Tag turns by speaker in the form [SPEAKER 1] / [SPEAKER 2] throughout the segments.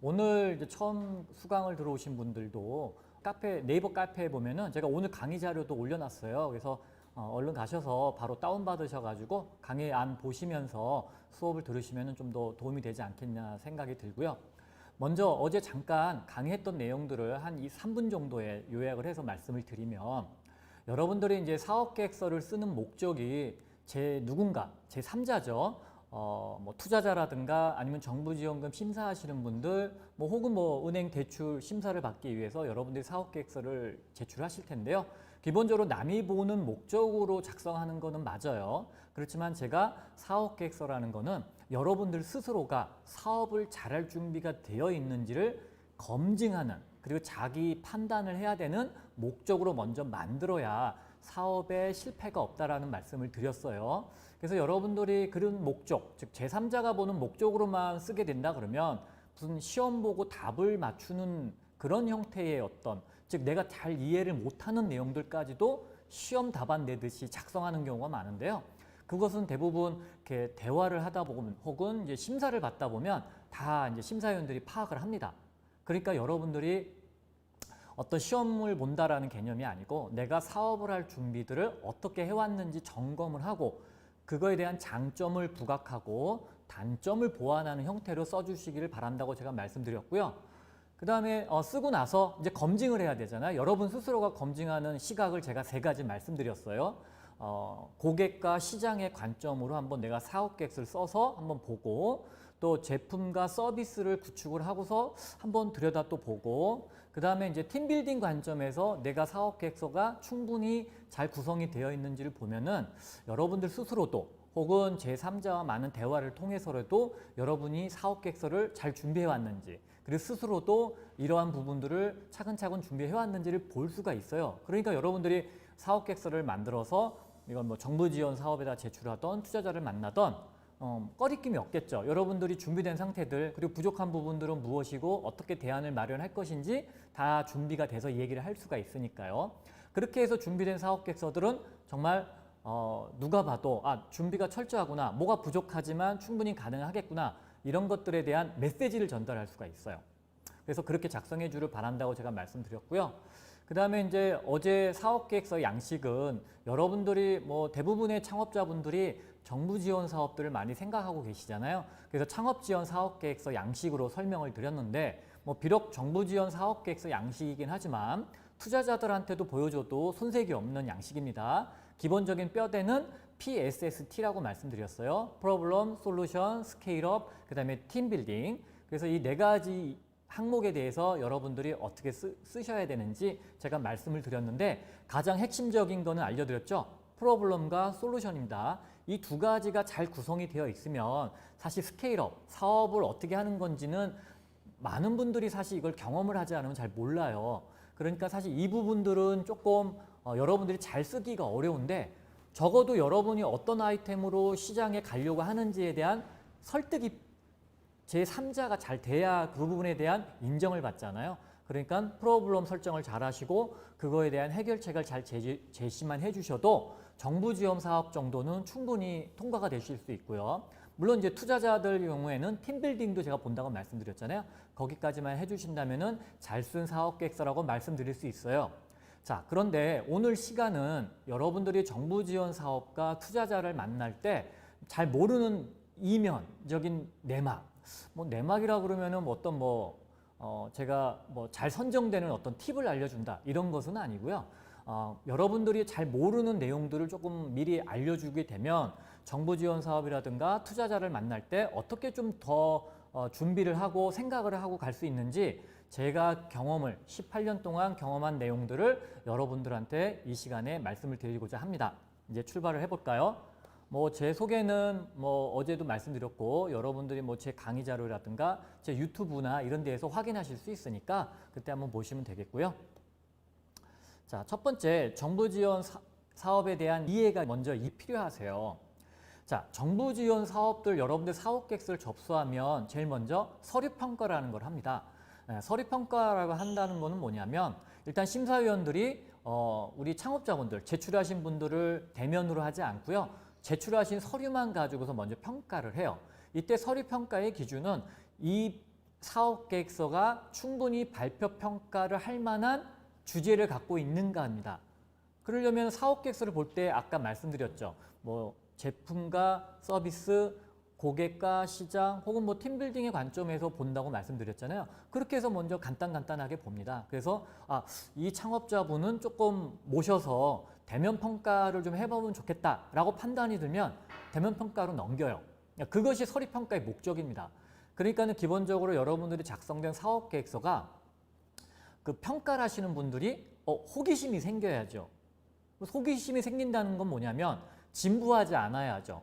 [SPEAKER 1] 오늘 이제 처음 수강을 들어오신 분들도 네이버 카페에 보면은 제가 오늘 강의 자료도 올려놨어요. 그래서 얼른 가셔서 바로 다운받으셔가지고 강의 안 보시면서 수업을 들으시면은 좀 더 도움이 되지 않겠냐 생각이 들고요. 먼저 어제 잠깐 강의했던 내용들을 한 3분 정도에 요약을 해서 말씀을 드리면, 여러분들이 이제 사업계획서를 쓰는 목적이 누군가, 제3자죠. 뭐 투자자라든가 아니면 정부지원금 심사하시는 분들, 혹은 은행 대출 심사를 받기 위해서 여러분들이 사업계획서를 제출하실 텐데요. 기본적으로 남이 보는 목적으로 작성하는 거는 맞아요. 그렇지만 제가 사업계획서라는 거는 여러분들 스스로가 사업을 잘할 준비가 되어 있는지를 검증하는, 그리고 자기 판단을 해야 되는 목적으로 먼저 만들어야 사업에 실패가 없다라는 말씀을 드렸어요. 그래서 여러분들이 그런 목적, 즉 제3자가 보는 목적으로만 쓰게 된다 그러면 무슨 시험 보고 답을 맞추는 그런 형태의 즉 내가 잘 이해를 못하는 내용들까지도 시험 답안 내듯이 작성하는 경우가 많은데요. 그것은 대부분 이렇게 대화를 하다 보면 혹은 이제 심사를 받다 보면 다 이제 심사위원들이 파악을 합니다. 그러니까 여러분들이 어떤 시험을 본다라는 개념이 아니고 내가 사업을 할 준비들을 어떻게 해왔는지 점검을 하고 그거에 대한 장점을 부각하고 단점을 보완하는 형태로 써주시기를 바란다고 제가 말씀드렸고요. 그 다음에 쓰고 나서 이제 검증을 해야 되잖아요. 여러분 스스로가 검증하는 시각을 제가 3가지 말씀드렸어요. 고객과 시장의 관점으로 한번 내가 사업계획서를 써서 한번 보고, 또 제품과 서비스를 구축을 하고서 한번 들여다 또 보고, 그 다음에 이제 팀빌딩 관점에서 내가 사업계획서가 충분히 잘 구성이 되어 있는지를 보면은 여러분들 스스로도 혹은 제3자와 많은 대화를 통해서라도 여러분이 사업계획서를 잘 준비해 왔는지, 그리고 스스로도 이러한 부분들을 차근차근 준비해 왔는지를 볼 수가 있어요. 그러니까 여러분들이 사업계획서를 만들어서 이건 정부 지원 사업에다 제출하던 투자자를 만나던 꺼리낌이 없겠죠. 여러분들이 준비된 상태들, 그리고 부족한 부분들은 무엇이고 어떻게 대안을 마련할 것인지 다 준비가 돼서 얘기를 할 수가 있으니까요. 그렇게 해서 준비된 사업계획서들은 정말 누가 봐도 준비가 철저하구나, 뭐가 부족하지만 충분히 가능하겠구나, 이런 것들에 대한 메시지를 전달할 수가 있어요. 그래서 그렇게 작성해 주를 바란다고 제가 말씀드렸고요. 그 다음에 이제 어제 사업계획서 양식은 여러분들이 대부분의 창업자분들이 정부 지원 사업들을 많이 생각하고 계시잖아요. 그래서 창업 지원 사업계획서 양식으로 설명을 드렸는데, 비록 정부 지원 사업계획서 양식이긴 하지만 투자자들한테도 보여줘도 손색이 없는 양식입니다. 기본적인 뼈대는 PSST라고 말씀드렸어요. Problem, Solution, Scale Up, 그 다음에 Team Building. 그래서 이 4가지 항목에 대해서 여러분들이 어떻게 쓰셔야 되는지 제가 말씀을 드렸는데, 가장 핵심적인 거는 알려드렸죠. 프로블럼과 솔루션입니다. 이 2가지가 잘 구성이 되어 있으면 사실 스케일업, 사업을 어떻게 하는 건지는 많은 분들이 사실 이걸 경험을 하지 않으면 잘 몰라요. 그러니까 사실 이 부분들은 조금 여러분들이 잘 쓰기가 어려운데, 적어도 여러분이 어떤 아이템으로 시장에 가려고 하는지에 대한 설득이 제3자가 잘 돼야 그 부분에 대한 인정을 받잖아요. 그러니까 프로블럼 설정을 잘 하시고 그거에 대한 해결책을 잘 제시만 해주셔도 정부 지원 사업 정도는 충분히 통과가 되실 수 있고요. 물론 이제 투자자들 경우에는 팀빌딩도 제가 본다고 말씀드렸잖아요. 거기까지만 해주신다면은 잘 쓴 사업계획서라고 말씀드릴 수 있어요. 자, 그런데 오늘 시간은 여러분들이 정부 지원 사업과 투자자를 만날 때 잘 모르는 이면적인 내막, 내막이라 그러면은 제가 잘 선정되는 어떤 팁을 알려준다, 이런 것은 아니고요. 여러분들이 잘 모르는 내용들을 조금 미리 알려주게 되면 정부 지원 사업이라든가 투자자를 만날 때 어떻게 좀 더 준비를 하고 생각을 하고 갈 수 있는지, 제가 18년 동안 경험한 내용들을 여러분들한테 이 시간에 말씀을 드리고자 합니다. 이제 출발을 해볼까요? 제 소개는 어제도 말씀드렸고, 여러분들이 제 강의 자료라든가 제 유튜브나 이런 데에서 확인하실 수 있으니까 그때 한번 보시면 되겠고요. 자, 첫 번째, 정부 지원 사업에 대한 이해가 먼저 필요하세요. 자, 정부 지원 사업들 여러분들 사업계획서를 접수하면 제일 먼저 서류평가라는 걸 합니다. 서류평가라고 한다는 거는 뭐냐면, 일단 심사위원들이 우리 창업자분들, 제출하신 분들을 대면으로 하지 않고요. 제출하신 서류만 가지고서 먼저 평가를 해요. 이때 서류평가의 기준은 이 사업 계획서가 충분히 발표 평가를 할 만한 주제를 갖고 있는가 합니다. 그러려면 사업 계획서를 볼 때 아까 말씀드렸죠. 뭐 제품과 서비스, 고객과 시장 혹은 뭐 팀빌딩의 관점에서 본다고 말씀드렸잖아요. 그렇게 해서 먼저 간단하게 봅니다. 그래서 이 창업자분은 조금 모셔서 대면 평가를 좀 해보면 좋겠다라고 판단이 들면 대면 평가로 넘겨요. 그것이 서류 평가의 목적입니다. 그러니까는 기본적으로 여러분들이 작성된 사업 계획서가 그 평가를 하시는 분들이 호기심이 생겨야죠. 호기심이 생긴다는 건 뭐냐면 진부하지 않아야죠.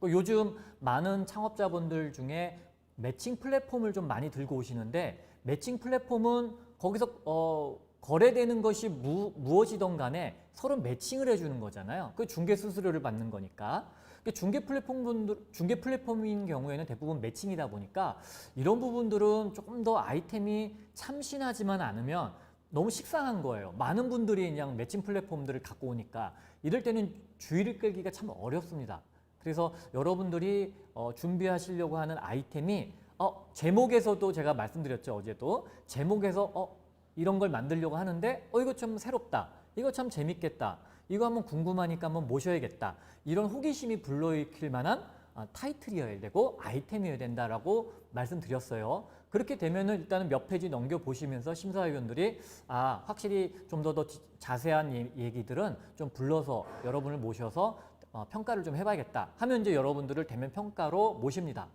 [SPEAKER 1] 요즘 많은 창업자분들 중에 매칭 플랫폼을 좀 많이 들고 오시는데 매칭 플랫폼은 거기서 거래되는 것이 무엇이든 간에 서로 매칭을 해주는 거잖아요. 그 중개 수수료를 받는 거니까. 중개 플랫폼인 경우에는 대부분 매칭이다 보니까 이런 부분들은 조금 더 아이템이 참신하지만 않으면 너무 식상한 거예요. 많은 분들이 그냥 매칭 플랫폼들을 갖고 오니까 이럴 때는 주의를 끌기가 참 어렵습니다. 그래서 여러분들이 준비하시려고 하는 아이템이 제목에서도 제가 말씀드렸죠. 어제도 제목에서 이런 걸 만들려고 하는데 이거 좀 새롭다. 이거 참 재밌겠다. 이거 한번 궁금하니까 한번 모셔야겠다. 이런 호기심이 불러일으킬 만한 타이틀이어야 되고 아이템이어야 된다라고 말씀드렸어요. 그렇게 되면은 일단은 몇 페이지 넘겨보시면서 심사위원들이 확실히 좀 더 자세한 얘기들은 좀 불러서 여러분을 모셔서 평가를 좀 해봐야겠다 하면 이제 여러분들을 대면 평가로 모십니다.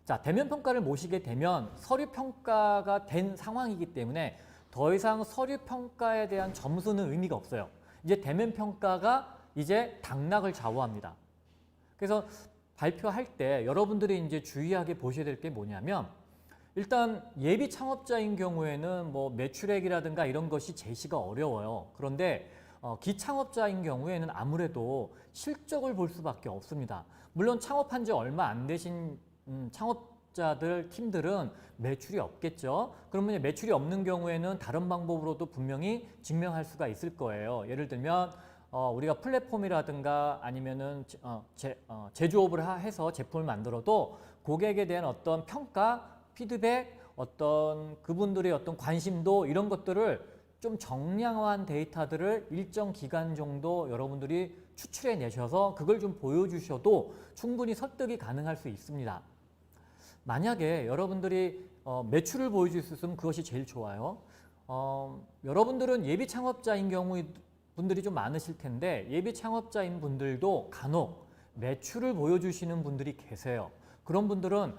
[SPEAKER 1] 자, 대면 평가를 모시게 되면 서류 평가가 된 상황이기 때문에 더 이상 서류 평가에 대한 점수는 의미가 없어요. 이제 대면 평가가 이제 당락을 좌우합니다. 그래서 발표할 때 여러분들이 이제 주의하게 보셔야 될 게 뭐냐면 일단 예비 창업자인 경우에는 뭐 매출액이라든가 이런 것이 제시가 어려워요. 그런데 기창업자인 경우에는 아무래도 실적을 볼 수밖에 없습니다. 물론 창업한 지 얼마 안 되신 창업자들 팀들은 매출이 없겠죠. 그러면 매출이 없는 경우에는 다른 방법으로도 분명히 증명할 수가 있을 거예요. 예를 들면 우리가 플랫폼이라든가 아니면은 제조업을 해서 제품을 만들어도 고객에 대한 어떤 평가, 피드백, 어떤 그분들의 어떤 관심도 이런 것들을 좀 정량화한 데이터들을 일정 기간 정도 여러분들이 추출해 내셔서 그걸 좀 보여주셔도 충분히 설득이 가능할 수 있습니다. 만약에 여러분들이 매출을 보여줄 수 있으면 그것이 제일 좋아요. 여러분들은 예비 창업자인 경우 분들이 좀 많으실 텐데 예비 창업자인 분들도 간혹 매출을 보여주시는 분들이 계세요. 그런 분들은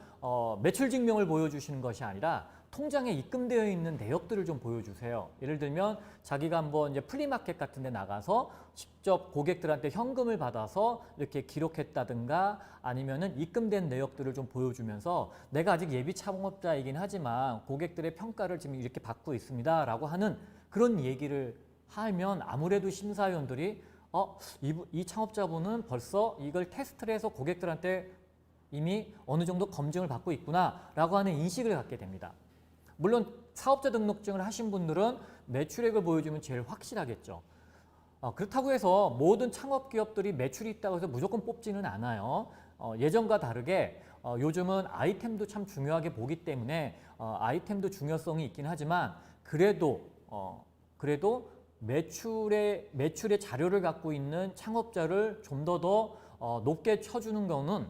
[SPEAKER 1] 매출 증명을 보여주시는 것이 아니라 통장에 입금되어 있는 내역들을 좀 보여주세요. 예를 들면 자기가 한번 이제 플리마켓 같은 데 나가서 직접 고객들한테 현금을 받아서 이렇게 기록했다든가 아니면은 입금된 내역들을 좀 보여주면서 내가 아직 예비 창업자이긴 하지만 고객들의 평가를 지금 이렇게 받고 있습니다 라고 하는 그런 얘기를 하면 아무래도 심사위원들이 이 창업자분은 벌써 이걸 테스트를 해서 고객들한테 이미 어느 정도 검증을 받고 있구나 라고 하는 인식을 갖게 됩니다. 물론 사업자 등록증을 하신 분들은 매출액을 보여주면 제일 확실하겠죠. 그렇다고 해서 모든 창업기업들이 매출이 있다고 해서 무조건 뽑지는 않아요. 예전과 다르게 요즘은 아이템도 참 중요하게 보기 때문에 아이템도 중요성이 있긴 하지만 그래도 매출의 자료를 갖고 있는 창업자를 좀 더 높게 쳐주는 거는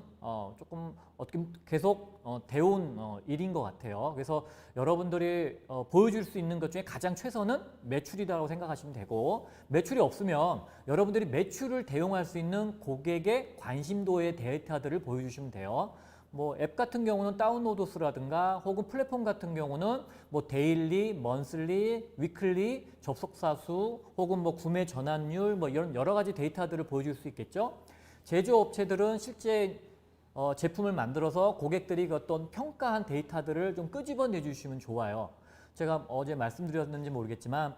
[SPEAKER 1] 조금 어떻게 계속 배운 일인 것 같아요. 그래서 여러분들이 보여줄 수 있는 것 중에 가장 최선은 매출이라고 생각하시면 되고 매출이 없으면 여러분들이 매출을 대용할 수 있는 고객의 관심도의 데이터들을 보여주시면 돼요. 뭐 앱 같은 경우는 다운로드 수라든가 혹은 플랫폼 같은 경우는 뭐 데일리, 먼슬리, 위클리, 접속사 수 혹은 뭐 구매 전환율 뭐 이런 여러 가지 데이터들을 보여줄 수 있겠죠. 제조업체들은 실제 제품을 만들어서 고객들이 그 어떤 평가한 데이터들을 좀 끄집어내 주시면 좋아요. 제가 어제 말씀드렸는지 모르겠지만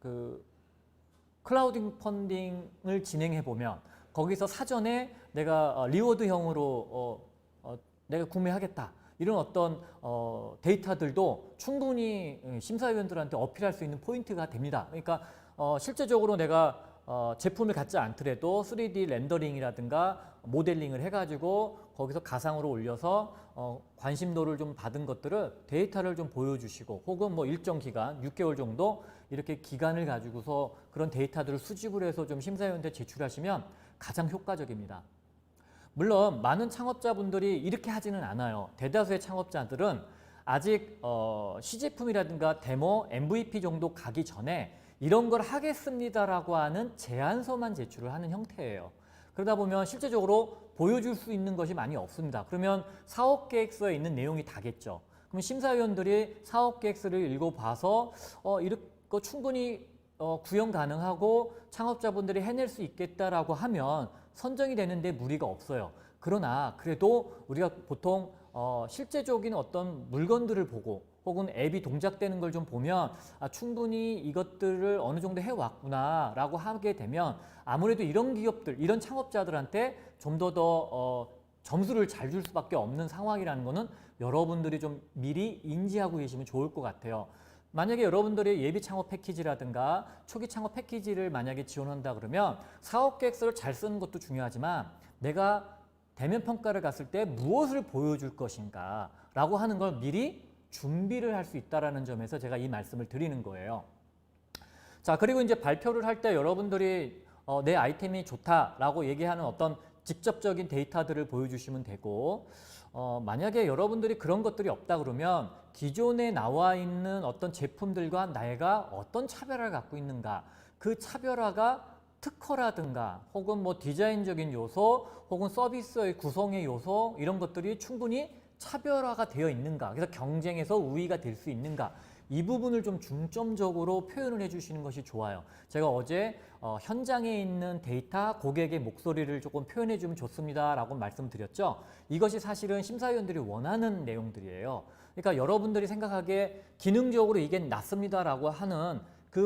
[SPEAKER 1] 그 클라우딩 펀딩을 진행해 보면 거기서 사전에 내가 리워드형으로 내가 구매하겠다 이런 어떤 데이터들도 충분히 심사위원들한테 어필할 수 있는 포인트가 됩니다. 그러니까 실제적으로 내가 제품을 갖지 않더라도 3D 렌더링이라든가 모델링을 해가지고 거기서 가상으로 올려서 관심도를 좀 받은 것들을 데이터를 좀 보여주시고 혹은 뭐 일정 기간 6개월 정도 이렇게 기간을 가지고서 그런 데이터들을 수집을 해서 좀 심사위원한테 제출하시면 가장 효과적입니다. 물론 많은 창업자분들이 이렇게 하지는 않아요. 대다수의 창업자들은 아직 시제품이라든가 데모, MVP 정도 가기 전에 이런 걸 하겠습니다라고 하는 제안서만 제출을 하는 형태예요. 그러다 보면 실제적으로 보여줄 수 있는 것이 많이 없습니다. 그러면 사업계획서에 있는 내용이 다겠죠. 그럼 심사위원들이 사업계획서를 읽어봐서 이거 충분히 구현 가능하고 창업자분들이 해낼 수 있겠다라고 하면 선정이 되는데 무리가 없어요. 그러나 그래도 우리가 보통 실제적인 어떤 물건들을 보고 혹은 앱이 동작되는 걸 좀 보면 충분히 이것들을 어느 정도 해왔구나 라고 하게 되면 아무래도 이런 기업들, 이런 창업자들한테 좀 더 점수를 잘 줄 수밖에 없는 상황이라는 거는 여러분들이 좀 미리 인지하고 계시면 좋을 것 같아요. 만약에 여러분들이 예비 창업 패키지라든가 초기 창업 패키지를 만약에 지원한다 그러면 사업 계획서를 잘 쓰는 것도 중요하지만 내가 대면 평가를 갔을 때 무엇을 보여줄 것인가 라고 하는 걸 미리 준비를 할 수 있다는 점에서 제가 이 말씀을 드리는 거예요. 자, 그리고 이제 발표를 할 때 여러분들이 내 아이템이 좋다라고 얘기하는 어떤 직접적인 데이터들을 보여주시면 되고 만약에 여러분들이 그런 것들이 없다 그러면 기존에 나와 있는 어떤 제품들과 내가 어떤 차별화를 갖고 있는가, 그 차별화가 특허라든가 혹은 뭐 디자인적인 요소 혹은 서비스의 구성의 요소 이런 것들이 충분히 차별화가 되어 있는가, 그래서 경쟁에서 우위가 될 수 있는가, 이 부분을 좀 중점적으로 표현을 해주시는 것이 좋아요. 제가 어제 현장에 있는 데이터, 고객의 목소리를 조금 표현해주면 좋습니다 라고 말씀드렸죠. 이것이 사실은 심사위원들이 원하는 내용들이에요. 그러니까 여러분들이 생각하기에 기능적으로 이게 낫습니다 라고 하는 그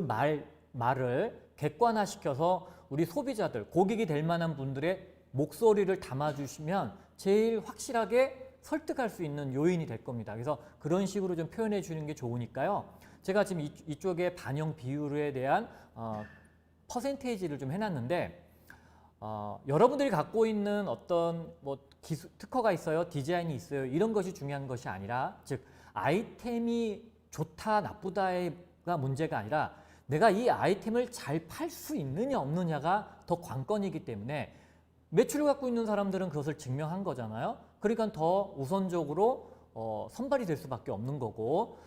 [SPEAKER 1] 말을 객관화시켜서 우리 소비자들, 고객이 될 만한 분들의 목소리를 담아주시면 제일 확실하게 설득할 수 있는 요인이 될 겁니다. 그래서 그런 식으로 좀 표현해 주는 게 좋으니까요. 제가 지금 이쪽에 반영 비율에 대한 퍼센테이지를 좀 해놨는데 여러분들이 갖고 있는 어떤 뭐 특허가 있어요, 디자인이 있어요, 이런 것이 중요한 것이 아니라, 즉 아이템이 좋다 나쁘다가 문제가 아니라 내가 이 아이템을 잘 팔 수 있느냐 없느냐가 더 관건이기 때문에 매출을 갖고 있는 사람들은 그것을 증명한 거잖아요. 그러니까 더 우선적으로 선발이 될 수밖에 없는 거고,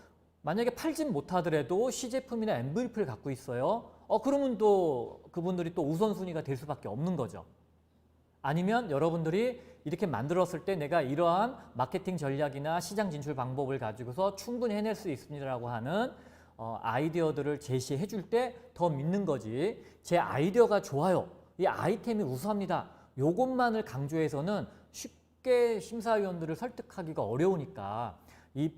[SPEAKER 1] 만약에 팔진 못하더라도 시제품이나 MVP를 갖고 있어요. 그러면 또 그분들이 또 우선순위가 될 수밖에 없는 거죠. 아니면 여러분들이 이렇게 만들었을 때 내가 이러한 마케팅 전략이나 시장 진출 방법을 가지고서 충분히 해낼 수 있습니다라고 하는 아이디어들을 제시해 줄 때 더 믿는 거지, 제 아이디어가 좋아요, 이 아이템이 우수합니다, 요것만을 강조해서는 쉽게 심사위원들을 설득하기가 어려우니까 이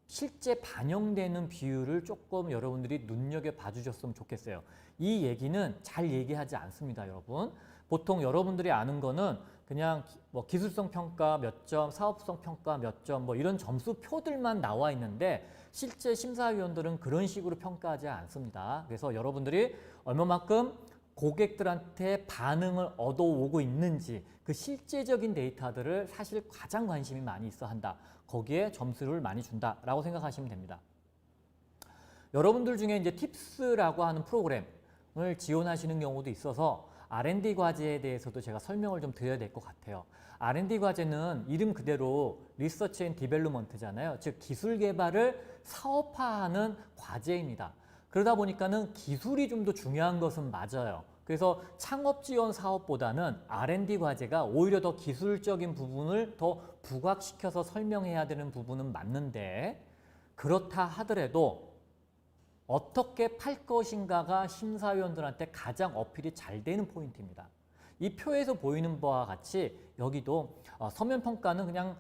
[SPEAKER 1] 실제 반영되는 비율을 조금 여러분들이 눈여겨봐 주셨으면 좋겠어요. 이 얘기는 잘 얘기하지 않습니다, 여러분. 보통 여러분들이 아는 거는 그냥 뭐 기술성 평가 몇 점, 사업성 평가 몇 점, 뭐 이런 점수표들만 나와 있는데 실제 심사위원들은 그런 식으로 평가하지 않습니다. 그래서 여러분들이 얼마만큼 고객들한테 반응을 얻어오고 있는지, 그 실제적인 데이터들을 사실 가장 관심이 많이 있어 한다. 거기에 점수를 많이 준다라고 생각하시면 됩니다. 여러분들 중에 이제 팁스라고 하는 프로그램을 지원하시는 경우도 있어서 R&D 과제에 대해서도 제가 설명을 좀 드려야 될 것 같아요. R&D 과제는 이름 그대로 리서치 앤 디벨롭먼트잖아요. 즉 기술 개발을 사업화하는 과제입니다. 그러다 보니까는 기술이 좀 더 중요한 것은 맞아요. 그래서 창업 지원 사업보다는 R&D 과제가 오히려 더 기술적인 부분을 더 부각시켜서 설명해야 되는 부분은 맞는데, 그렇다 하더라도 어떻게 팔 것인가가 심사위원들한테 가장 어필이 잘 되는 포인트입니다. 이 표에서 보이는 바와 같이 여기도 서면 평가는 그냥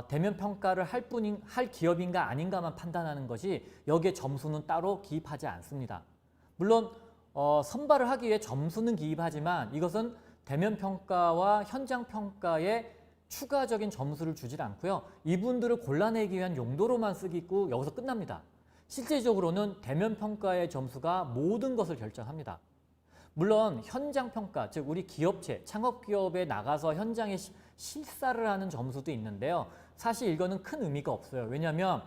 [SPEAKER 1] 대면 평가를 할 기업인가 아닌가만 판단하는 것이, 여기에 점수는 따로 기입하지 않습니다. 물론 선발을 하기 위해 점수는 기입하지만 이것은 대면 평가와 현장 평가에 추가적인 점수를 주질 않고요. 이분들을 골라내기 위한 용도로만 쓰고 여기서 끝납니다. 실제적으로는 대면 평가의 점수가 모든 것을 결정합니다. 물론 현장 평가, 즉 우리 기업체, 창업 기업에 나가서 현장에 실사를 하는 점수도 있는데요. 사실 이거는 큰 의미가 없어요. 왜냐하면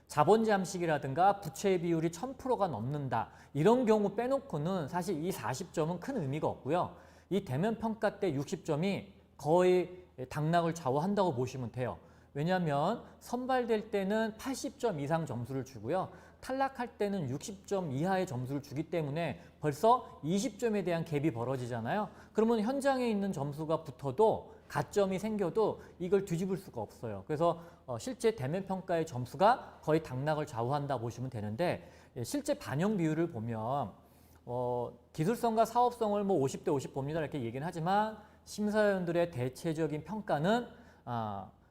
[SPEAKER 1] 자본 잠식이라든가 부채 비율이 1000%가 넘는다. 이런 경우 빼놓고는 사실 이 40점은 큰 의미가 없고요. 이 대면 평가 때 60점이 거의 당락을 좌우한다고 보시면 돼요. 왜냐하면 선발될 때는 80점 이상 점수를 주고요. 탈락할 때는 60점 이하의 점수를 주기 때문에 벌써 20점에 대한 갭이 벌어지잖아요. 그러면 현장에 있는 점수가 붙어도 가점이 생겨도 이걸 뒤집을 수가 없어요. 그래서 실제 대면 평가의 점수가 거의 당락을 좌우한다 보시면 되는데, 실제 반영 비율을 보면 기술성과 사업성을 뭐 50대 50 봅니다 이렇게 얘기는 하지만 심사위원들의 대체적인 평가는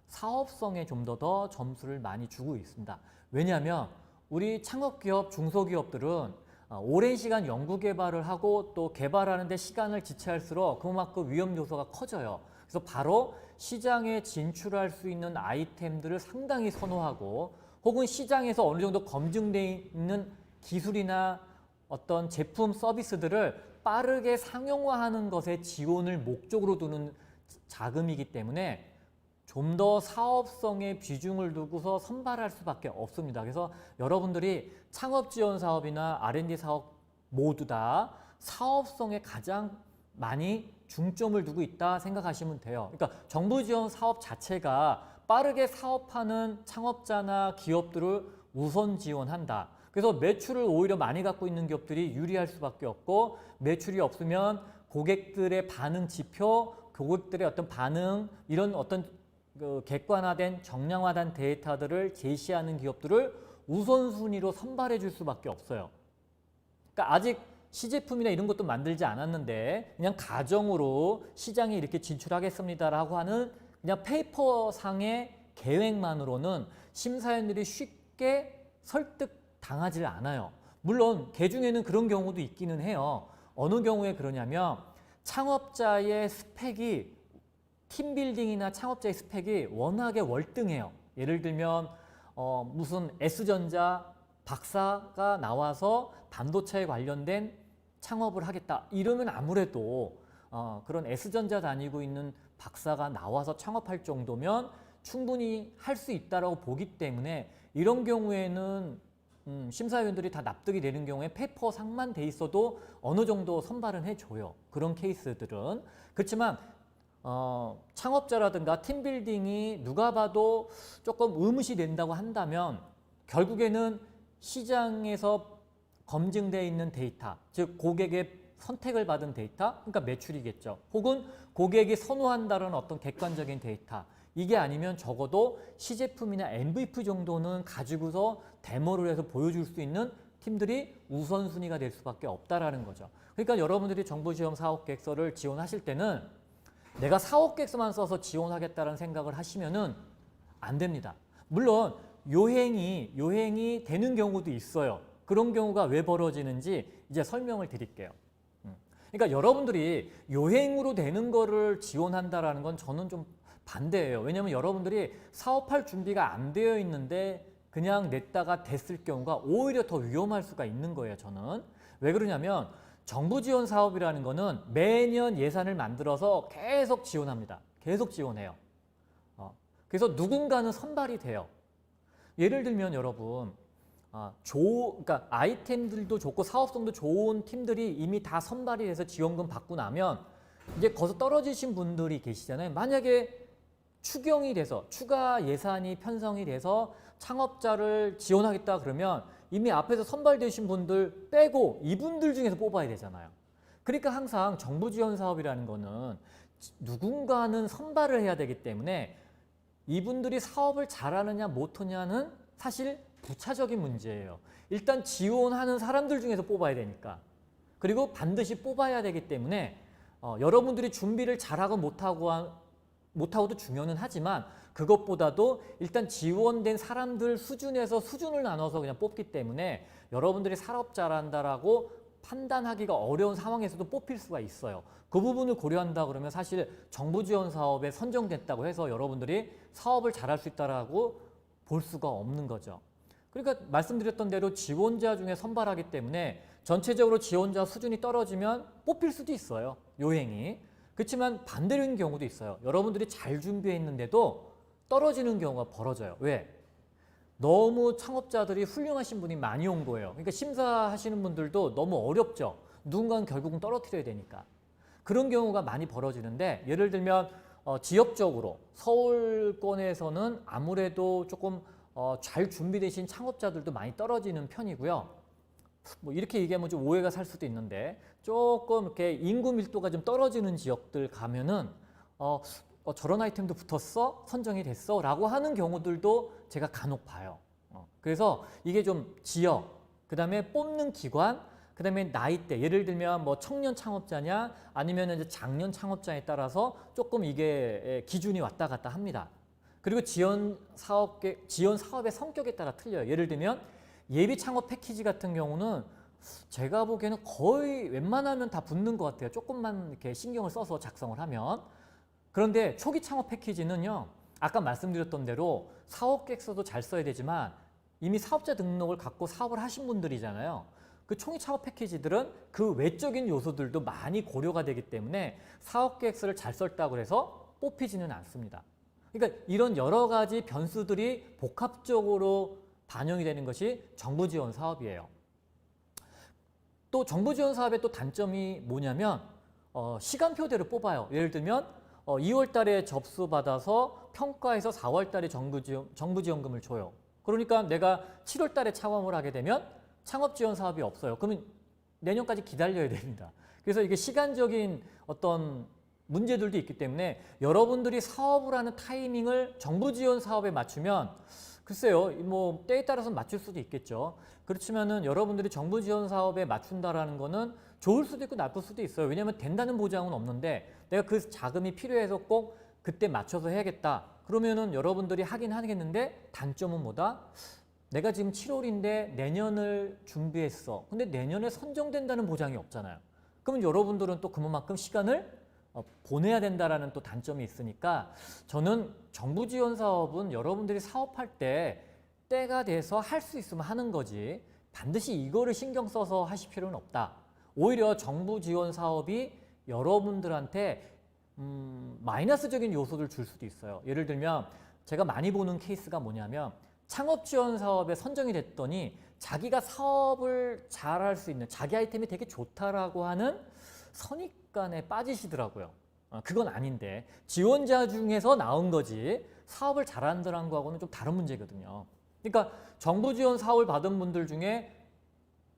[SPEAKER 1] 사업성에 좀 더 점수를 많이 주고 있습니다. 왜냐하면 우리 창업기업, 중소기업들은 오랜 시간 연구개발을 하고 또 개발하는 데 시간을 지체할수록 그만큼 위험 요소가 커져요. 그래서 바로 시장에 진출할 수 있는 아이템들을 상당히 선호하고, 혹은 시장에서 어느 정도 검증되어 있는 기술이나 어떤 제품 서비스들을 빠르게 상용화하는 것에 지원을 목적으로 두는 자금이기 때문에 좀 더 사업성에 비중을 두고서 선발할 수밖에 없습니다. 그래서 여러분들이 창업 지원 사업이나 R&D 사업 모두 다 사업성에 가장 많이 중점을 두고 있다 생각하시면 돼요. 그러니까 정부 지원 사업 자체가 빠르게 사업하는 창업자나 기업들을 우선 지원한다. 그래서 매출을 오히려 많이 갖고 있는 기업들이 유리할 수밖에 없고, 매출이 없으면 고객들의 반응 지표, 고객들의 어떤 반응, 이런 어떤 객관화된 정량화된 데이터들을 제시하는 기업들을 우선순위로 선발해 줄 수밖에 없어요. 그러니까 아직 시제품이나 이런 것도 만들지 않았는데 그냥 가정으로 시장에 이렇게 진출하겠습니다라고 하는 그냥 페이퍼상의 계획만으로는 심사위원들이 쉽게 설득당하지 않아요. 물론 개중에는 그런 경우도 있기는 해요. 어느 경우에 그러냐면 창업자의 스펙이, 팀빌딩이나 창업자의 스펙이 워낙에 월등해요. 예를 들면 무슨 S전자 박사가 나와서 반도체에 관련된 창업을 하겠다 이러면 아무래도 그런 S전자 다니고 있는 박사가 나와서 창업할 정도면 충분히 할 수 있다고 보기 때문에, 이런 경우에는 심사위원들이 다 납득이 되는 경우에 페이퍼상만 돼 있어도 어느 정도 선발은 해줘요. 그런 케이스들은. 그렇지만 창업자라든가 팀빌딩이 누가 봐도 조금 의무시 된다고 한다면 결국에는 시장에서 검증되어 있는 데이터, 즉 고객의 선택을 받은 데이터, 그러니까 매출이겠죠. 혹은 고객이 선호한다는 어떤 객관적인 데이터, 이게 아니면 적어도 시제품이나 MVP 정도는 가지고서 데모를 해서 보여줄 수 있는 팀들이 우선순위가 될 수밖에 없다라는 거죠. 그러니까 여러분들이 정부지원 사업계획서를 지원하실 때는 내가 사업계획서만 써서 지원하겠다는 생각을 하시면은 안 됩니다. 물론 요행이 되는 경우도 있어요. 그런 경우가 왜 벌어지는지 이제 설명을 드릴게요. 그러니까 여러분들이 요행으로 되는 거를 지원한다라는 건 저는 좀 반대예요. 왜냐하면 여러분들이 사업할 준비가 안 되어 있는데 그냥 냈다가 됐을 경우가 오히려 더 위험할 수가 있는 거예요. 저는. 왜 그러냐면 정부 지원 사업이라는 거는 매년 예산을 만들어서 계속 지원합니다. 계속 지원해요. 그래서 누군가는 선발이 돼요. 예를 들면 여러분, 그러니까 아이템들도 좋고 사업성도 좋은 팀들이 이미 다 선발이 돼서 지원금 받고 나면 이제 거기서 떨어지신 분들이 계시잖아요. 만약에 추경이 돼서 추가 예산이 편성이 돼서 창업자를 지원하겠다 그러면 이미 앞에서 선발되신 분들 빼고 이분들 중에서 뽑아야 되잖아요. 그러니까 항상 정부 지원 사업이라는 거는 누군가는 선발을 해야 되기 때문에 이분들이 사업을 잘하느냐 못하느냐는 사실 부차적인 문제예요. 일단 지원하는 사람들 중에서 뽑아야 되니까. 그리고 반드시 뽑아야 되기 때문에 여러분들이 준비를 잘하고 못하고도 중요는 하지만 그것보다도 일단 지원된 사람들 수준에서 수준을 나눠서 그냥 뽑기 때문에 여러분들이 사업 잘한다라고 판단하기가 어려운 상황에서도 뽑힐 수가 있어요. 그 부분을 고려한다 그러면 사실 정부 지원 사업에 선정됐다고 해서 여러분들이 사업을 잘할 수 있다라고 볼 수가 없는 거죠. 그러니까 말씀드렸던 대로 지원자 중에 선발하기 때문에 전체적으로 지원자 수준이 떨어지면 뽑힐 수도 있어요. 요행이. 그렇지만 반대인 경우도 있어요. 여러분들이 잘 준비했는데도 떨어지는 경우가 벌어져요. 왜? 너무 창업자들이 훌륭하신 분이 많이 온 거예요. 그러니까 심사하시는 분들도 너무 어렵죠. 누군가는 결국은 떨어뜨려야 되니까. 그런 경우가 많이 벌어지는데, 예를 들면 지역적으로 서울권에서는 아무래도 조금 잘 준비되신 창업자들도 많이 떨어지는 편이고요. 뭐 이렇게 얘기하면 좀 오해가 살 수도 있는데, 조금 이렇게 인구 밀도가 좀 떨어지는 지역들 가면은 저런 아이템도 붙었어? 선정이 됐어? 라고 하는 경우들도 제가 간혹 봐요. 그래서 이게 좀 지역, 그 다음에 뽑는 기관, 그 다음에 나이대, 예를 들면 뭐 청년 창업자냐 아니면 이제 장년 창업자에 따라서 조금 이게 기준이 왔다 갔다 합니다. 그리고 지원 사업의 성격에 따라 틀려요. 예를 들면 예비 창업 패키지 같은 경우는 제가 보기에는 거의 웬만하면 다 붙는 것 같아요. 조금만 이렇게 신경을 써서 작성을 하면. 그런데 초기 창업 패키지는요, 아까 말씀드렸던 대로 사업 계획서도 잘 써야 되지만 이미 사업자 등록을 갖고 사업을 하신 분들이잖아요. 그 초기 창업 패키지들은 그 외적인 요소들도 많이 고려가 되기 때문에 사업 계획서를 잘 썼다고 해서 뽑히지는 않습니다. 그러니까 이런 여러 가지 변수들이 복합적으로 반영이 되는 것이 정부 지원 사업이에요. 또 정부 지원 사업의 또 단점이 뭐냐면 시간표대로 뽑아요. 예를 들면 2월 달에 접수받아서 평가해서 4월 달에 정부 지원금을 줘요. 그러니까 내가 7월 달에 창업을 하게 되면 창업 지원 사업이 없어요. 그러면 내년까지 기다려야 됩니다. 그래서 이게 시간적인 어떤 문제들도 있기 때문에 여러분들이 사업을 하는 타이밍을 정부 지원 사업에 맞추면, 글쎄요, 뭐 때에 따라서는 맞출 수도 있겠죠. 그렇지만은 여러분들이 정부 지원 사업에 맞춘다라는 거는 좋을 수도 있고 나쁠 수도 있어요. 왜냐하면 된다는 보장은 없는데 내가 그 자금이 필요해서 꼭 그때 맞춰서 해야겠다. 그러면은 여러분들이 하긴 하겠는데, 단점은 뭐다? 내가 지금 7월인데 내년을 준비했어. 근데 내년에 선정된다는 보장이 없잖아요. 그러면 여러분들은 또 그만큼 시간을 보내야 된다라는 또 단점이 있으니까, 저는 정부 지원 사업은 여러분들이 사업할 때 때가 돼서 할 수 있으면 하는 거지 반드시 이거를 신경 써서 하실 필요는 없다. 오히려 정부 지원 사업이 여러분들한테 마이너스적인 요소를 줄 수도 있어요. 예를 들면 제가 많이 보는 케이스가 뭐냐면, 창업 지원 사업에 선정이 됐더니 자기가 사업을 잘할 수 있는, 자기 아이템이 되게 좋다라고 하는 선입관에 빠지시더라고요. 그건 아닌데 지원자 중에서 나온 거지 사업을 잘한다는 거하고는 좀 다른 문제거든요. 그러니까 정부 지원 사업을 받은 분들 중에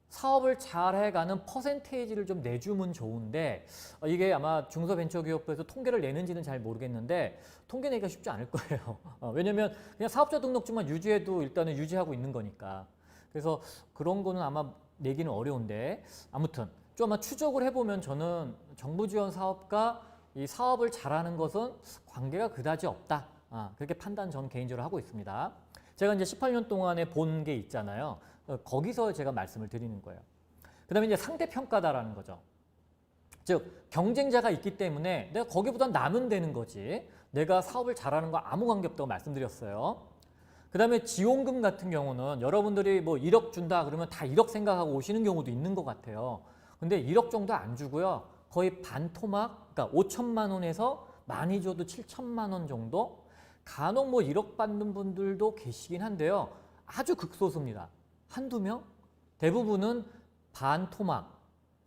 [SPEAKER 1] 사업을 잘 해가는 퍼센테이지를 좀 내주면 좋은데, 이게 아마 중소벤처기업부에서 통계를 내는지는 잘 모르겠는데 통계 내기가 쉽지 않을 거예요. 왜냐면 그냥 사업자 등록증만 유지해도 일단은 유지하고 있는 거니까. 그래서 그런 거는 아마 내기는 어려운데, 아무튼 좀 아마 추적을 해보면 저는 정부 지원 사업과 이 사업을 잘하는 것은 관계가 그다지 없다. 그렇게 판단 전 개인적으로 하고 있습니다. 제가 이제 18년 동안에 본 게 있잖아요. 거기서 제가 말씀을 드리는 거예요. 그 다음에 이제 상대평가다라는 거죠. 즉 경쟁자가 있기 때문에 내가 거기보다 나면 되는 거지, 내가 사업을 잘하는 거 아무 관계없다고 말씀드렸어요. 그 다음에 지원금 같은 경우는 여러분들이 뭐 1억 준다 그러면 다 1억 생각하고 오시는 경우도 있는 것 같아요. 근데 1억 정도 안 주고요, 거의 반토막, 그러니까 5천만 원에서 많이 줘도 7천만 원 정도, 간혹 뭐 1억 받는 분들도 계시긴 한데요, 아주 극소수입니다. 한두 명? 대부분은 반토막,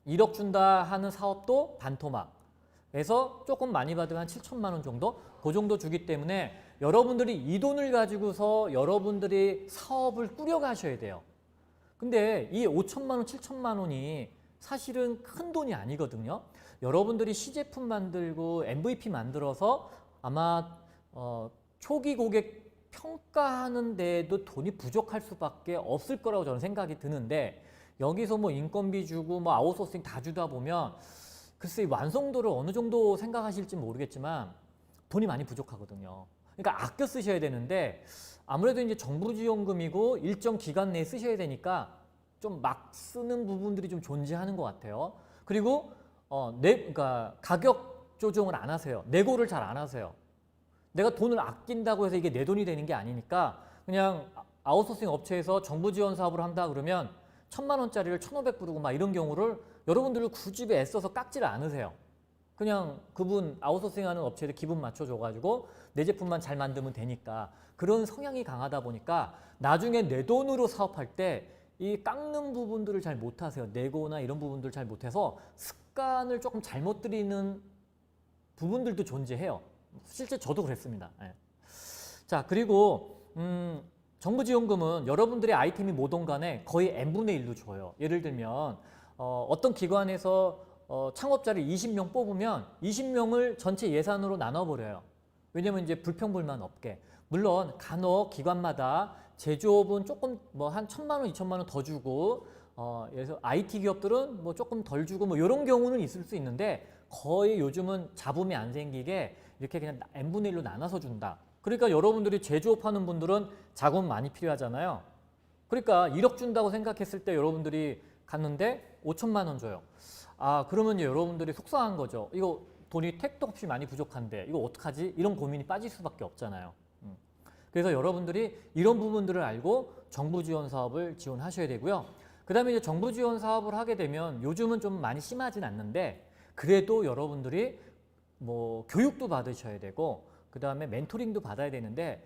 [SPEAKER 1] 1억 준다 하는 사업도 반토막에서 조금 많이 받으면 한 7천만 원 정도? 그 정도 주기 때문에 여러분들이 이 돈을 가지고서 여러분들이 사업을 꾸려가셔야 돼요. 근데 이 5천만 원, 7천만 원이 사실은 큰 돈이 아니거든요. 여러분들이 시제품 만들고 MVP 만들어서 아마 초기 고객 평가하는 데에도 돈이 부족할 수밖에 없을 거라고 저는 생각이 드는데, 여기서 뭐 인건비 주고 뭐 아웃소싱 다 주다 보면 글쎄 완성도를 어느 정도 생각하실지 모르겠지만 돈이 많이 부족하거든요. 그러니까 아껴 쓰셔야 되는데, 아무래도 이제 정부 지원금이고 일정 기간 내에 쓰셔야 되니까 좀 막 쓰는 부분들이 좀 존재하는 것 같아요. 그리고 그러니까 가격 조정을 안 하세요. 내고를 잘 안 하세요. 내가 돈을 아낀다고 해서 이게 내 돈이 되는 게 아니니까 그냥 아웃소싱 업체에서 정부 지원 사업을 한다 그러면 1,000만 원짜리를 1,500 부르고 막 이런 경우를 여러분들은 굳이 애써서 깎지를 않으세요. 그냥 그분 아웃소싱하는 업체에 기분 맞춰줘가지고 내 제품만 잘 만들면 되니까 그런 성향이 강하다 보니까 나중에 내 돈으로 사업할 때 이 깎는 부분들을 잘 못하세요. 내고나 이런 부분들을 잘 못해서 습관을 조금 잘못 들이는 부분들도 존재해요. 실제 저도 그랬습니다. 예. 자, 그리고 정부지원금은 여러분들의 아이템이 뭐든 간에 거의 n분의 1로 줘요. 예를 들면 어떤 기관에서 창업자를 20명 뽑으면 20명을 전체 예산으로 나눠버려요. 왜냐면 이제 불평불만 없게. 물론 간혹 기관마다 제조업은 조금 뭐 한 1,000만 원, 2,000만 원 더 주고 그래서 IT 기업들은 뭐 조금 덜 주고 뭐 이런 경우는 있을 수 있는데 거의 요즘은 잡음이 안 생기게 이렇게 그냥 n분의 1로 나눠서 준다. 그러니까 여러분들이 제조업 하는 분들은 자금 많이 필요하잖아요. 그러니까 1억 준다고 생각했을 때 여러분들이 갔는데 5천만 원 줘요. 아, 그러면 여러분들이 속상한 거죠. 이거 돈이 택도 없이 많이 부족한데 이거 어떡하지? 이런 고민이 빠질 수밖에 없잖아요. 그래서 여러분들이 이런 부분들을 알고 정부 지원 사업을 지원하셔야 되고요. 그 다음에 이제 정부 지원 사업을 하게 되면 요즘은 좀 많이 심하진 않는데 그래도 여러분들이 뭐 교육도 받으셔야 되고 그 다음에 멘토링도 받아야 되는데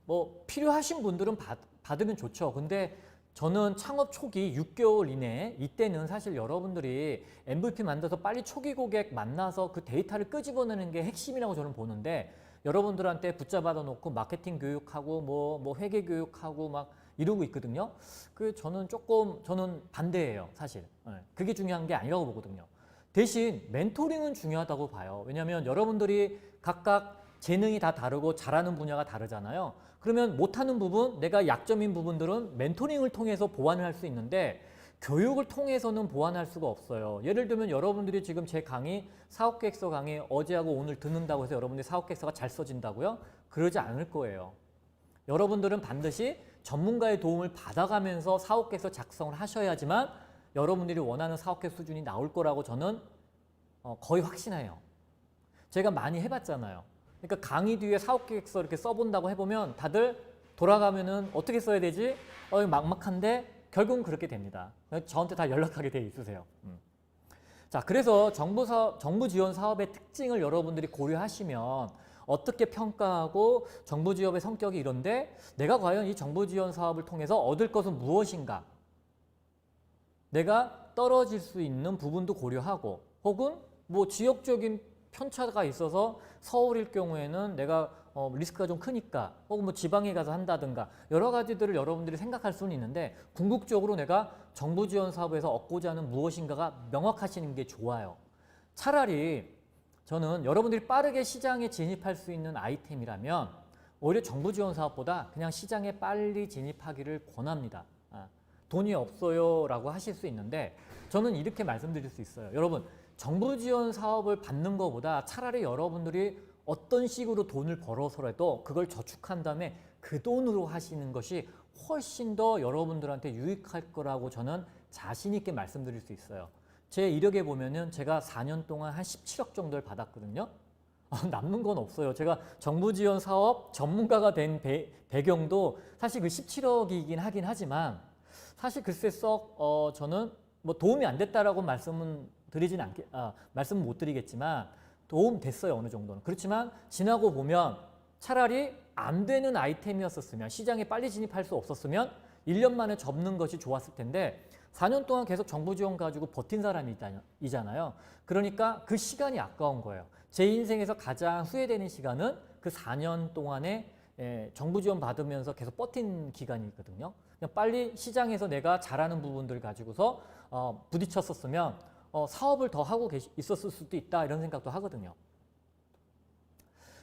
[SPEAKER 1] 뭐 필요하신 분들은 받으면 좋죠. 근데 저는 창업 초기 6개월 이내에 이때는 사실 여러분들이 MVP 만들어서 빨리 초기 고객 만나서 그 데이터를 끄집어내는 게 핵심이라고 저는 보는데 여러분들한테 붙잡아다 놓고 마케팅 교육하고 뭐 회계 교육하고 막 이러고 있거든요. 저는 반대예요, 사실. 그게 중요한 게 아니라고 보거든요. 대신 멘토링은 중요하다고 봐요. 왜냐하면 여러분들이 각각 재능이 다 다르고 잘하는 분야가 다르잖아요. 그러면 못하는 부분, 내가 약점인 부분들은 멘토링을 통해서 보완을 할 수 있는데 교육을 통해서는 보완할 수가 없어요. 예를 들면 여러분들이 지금 제 강의, 사업계획서 강의 어제하고 오늘 듣는다고 해서 여러분들이 사업계획서가 잘 써진다고요? 그러지 않을 거예요. 여러분들은 반드시 전문가의 도움을 받아가면서 사업계획서 작성을 하셔야지만 여러분들이 원하는 사업계획 수준이 나올 거라고 저는 거의 확신해요. 제가 많이 해봤잖아요. 그러니까 강의 뒤에 사업계획서 이렇게 써본다고 해보면 다들 돌아가면은 어떻게 써야 되지? 막막한데 결국은 그렇게 됩니다. 저한테 다 연락하게 돼 있으세요. 자, 그래서 정부 지원 사업의 특징을 여러분들이 고려하시면 어떻게 평가하고 정부 지원의 성격이 이런데 내가 과연 이 정부 지원 사업을 통해서 얻을 것은 무엇인가? 내가 떨어질 수 있는 부분도 고려하고 혹은 뭐 지역적인 편차가 있어서 서울일 경우에는 내가 리스크가 좀 크니까 혹은 뭐 지방에 가서 한다든가 여러 가지들을 여러분들이 생각할 수는 있는데 궁극적으로 내가 정부 지원 사업에서 얻고자 하는 무엇인가가 명확하시는 게 좋아요. 차라리 저는 여러분들이 빠르게 시장에 진입할 수 있는 아이템이라면 오히려 정부 지원 사업보다 그냥 시장에 빨리 진입하기를 권합니다. 돈이 없어요 라고 하실 수 있는데 저는 이렇게 말씀드릴 수 있어요. 여러분, 정부 지원 사업을 받는 것보다 차라리 여러분들이 어떤 식으로 돈을 벌어서라도 그걸 저축한 다음에 그 돈으로 하시는 것이 훨씬 더 여러분들한테 유익할 거라고 저는 자신 있게 말씀드릴 수 있어요. 제 이력에 보면은 제가 4년 동안 한 17억 정도를 받았거든요. 남는 건 없어요. 제가 정부 지원 사업 전문가가 된 배경도 사실 그 17억이긴 하긴 하지만 사실 글쎄 저는 뭐 도움이 안 됐다라고 말씀은 못 드리겠지만 도움 됐어요, 어느 정도는. 그렇지만 지나고 보면 차라리 안 되는 아이템이었었으면 시장에 빨리 진입할 수 없었으면 1년 만에 접는 것이 좋았을 텐데 4년 동안 계속 정부 지원 가지고 버틴 사람이잖아요. 그러니까 그 시간이 아까운 거예요. 제 인생에서 가장 후회되는 시간은 그 4년 동안에 정부 지원 받으면서 계속 버틴 기간이거든요. 그냥 빨리 시장에서 내가 잘하는 부분들 가지고서 부딪혔었으면 사업을 더 하고 있었을 수도 있다 이런 생각도 하거든요.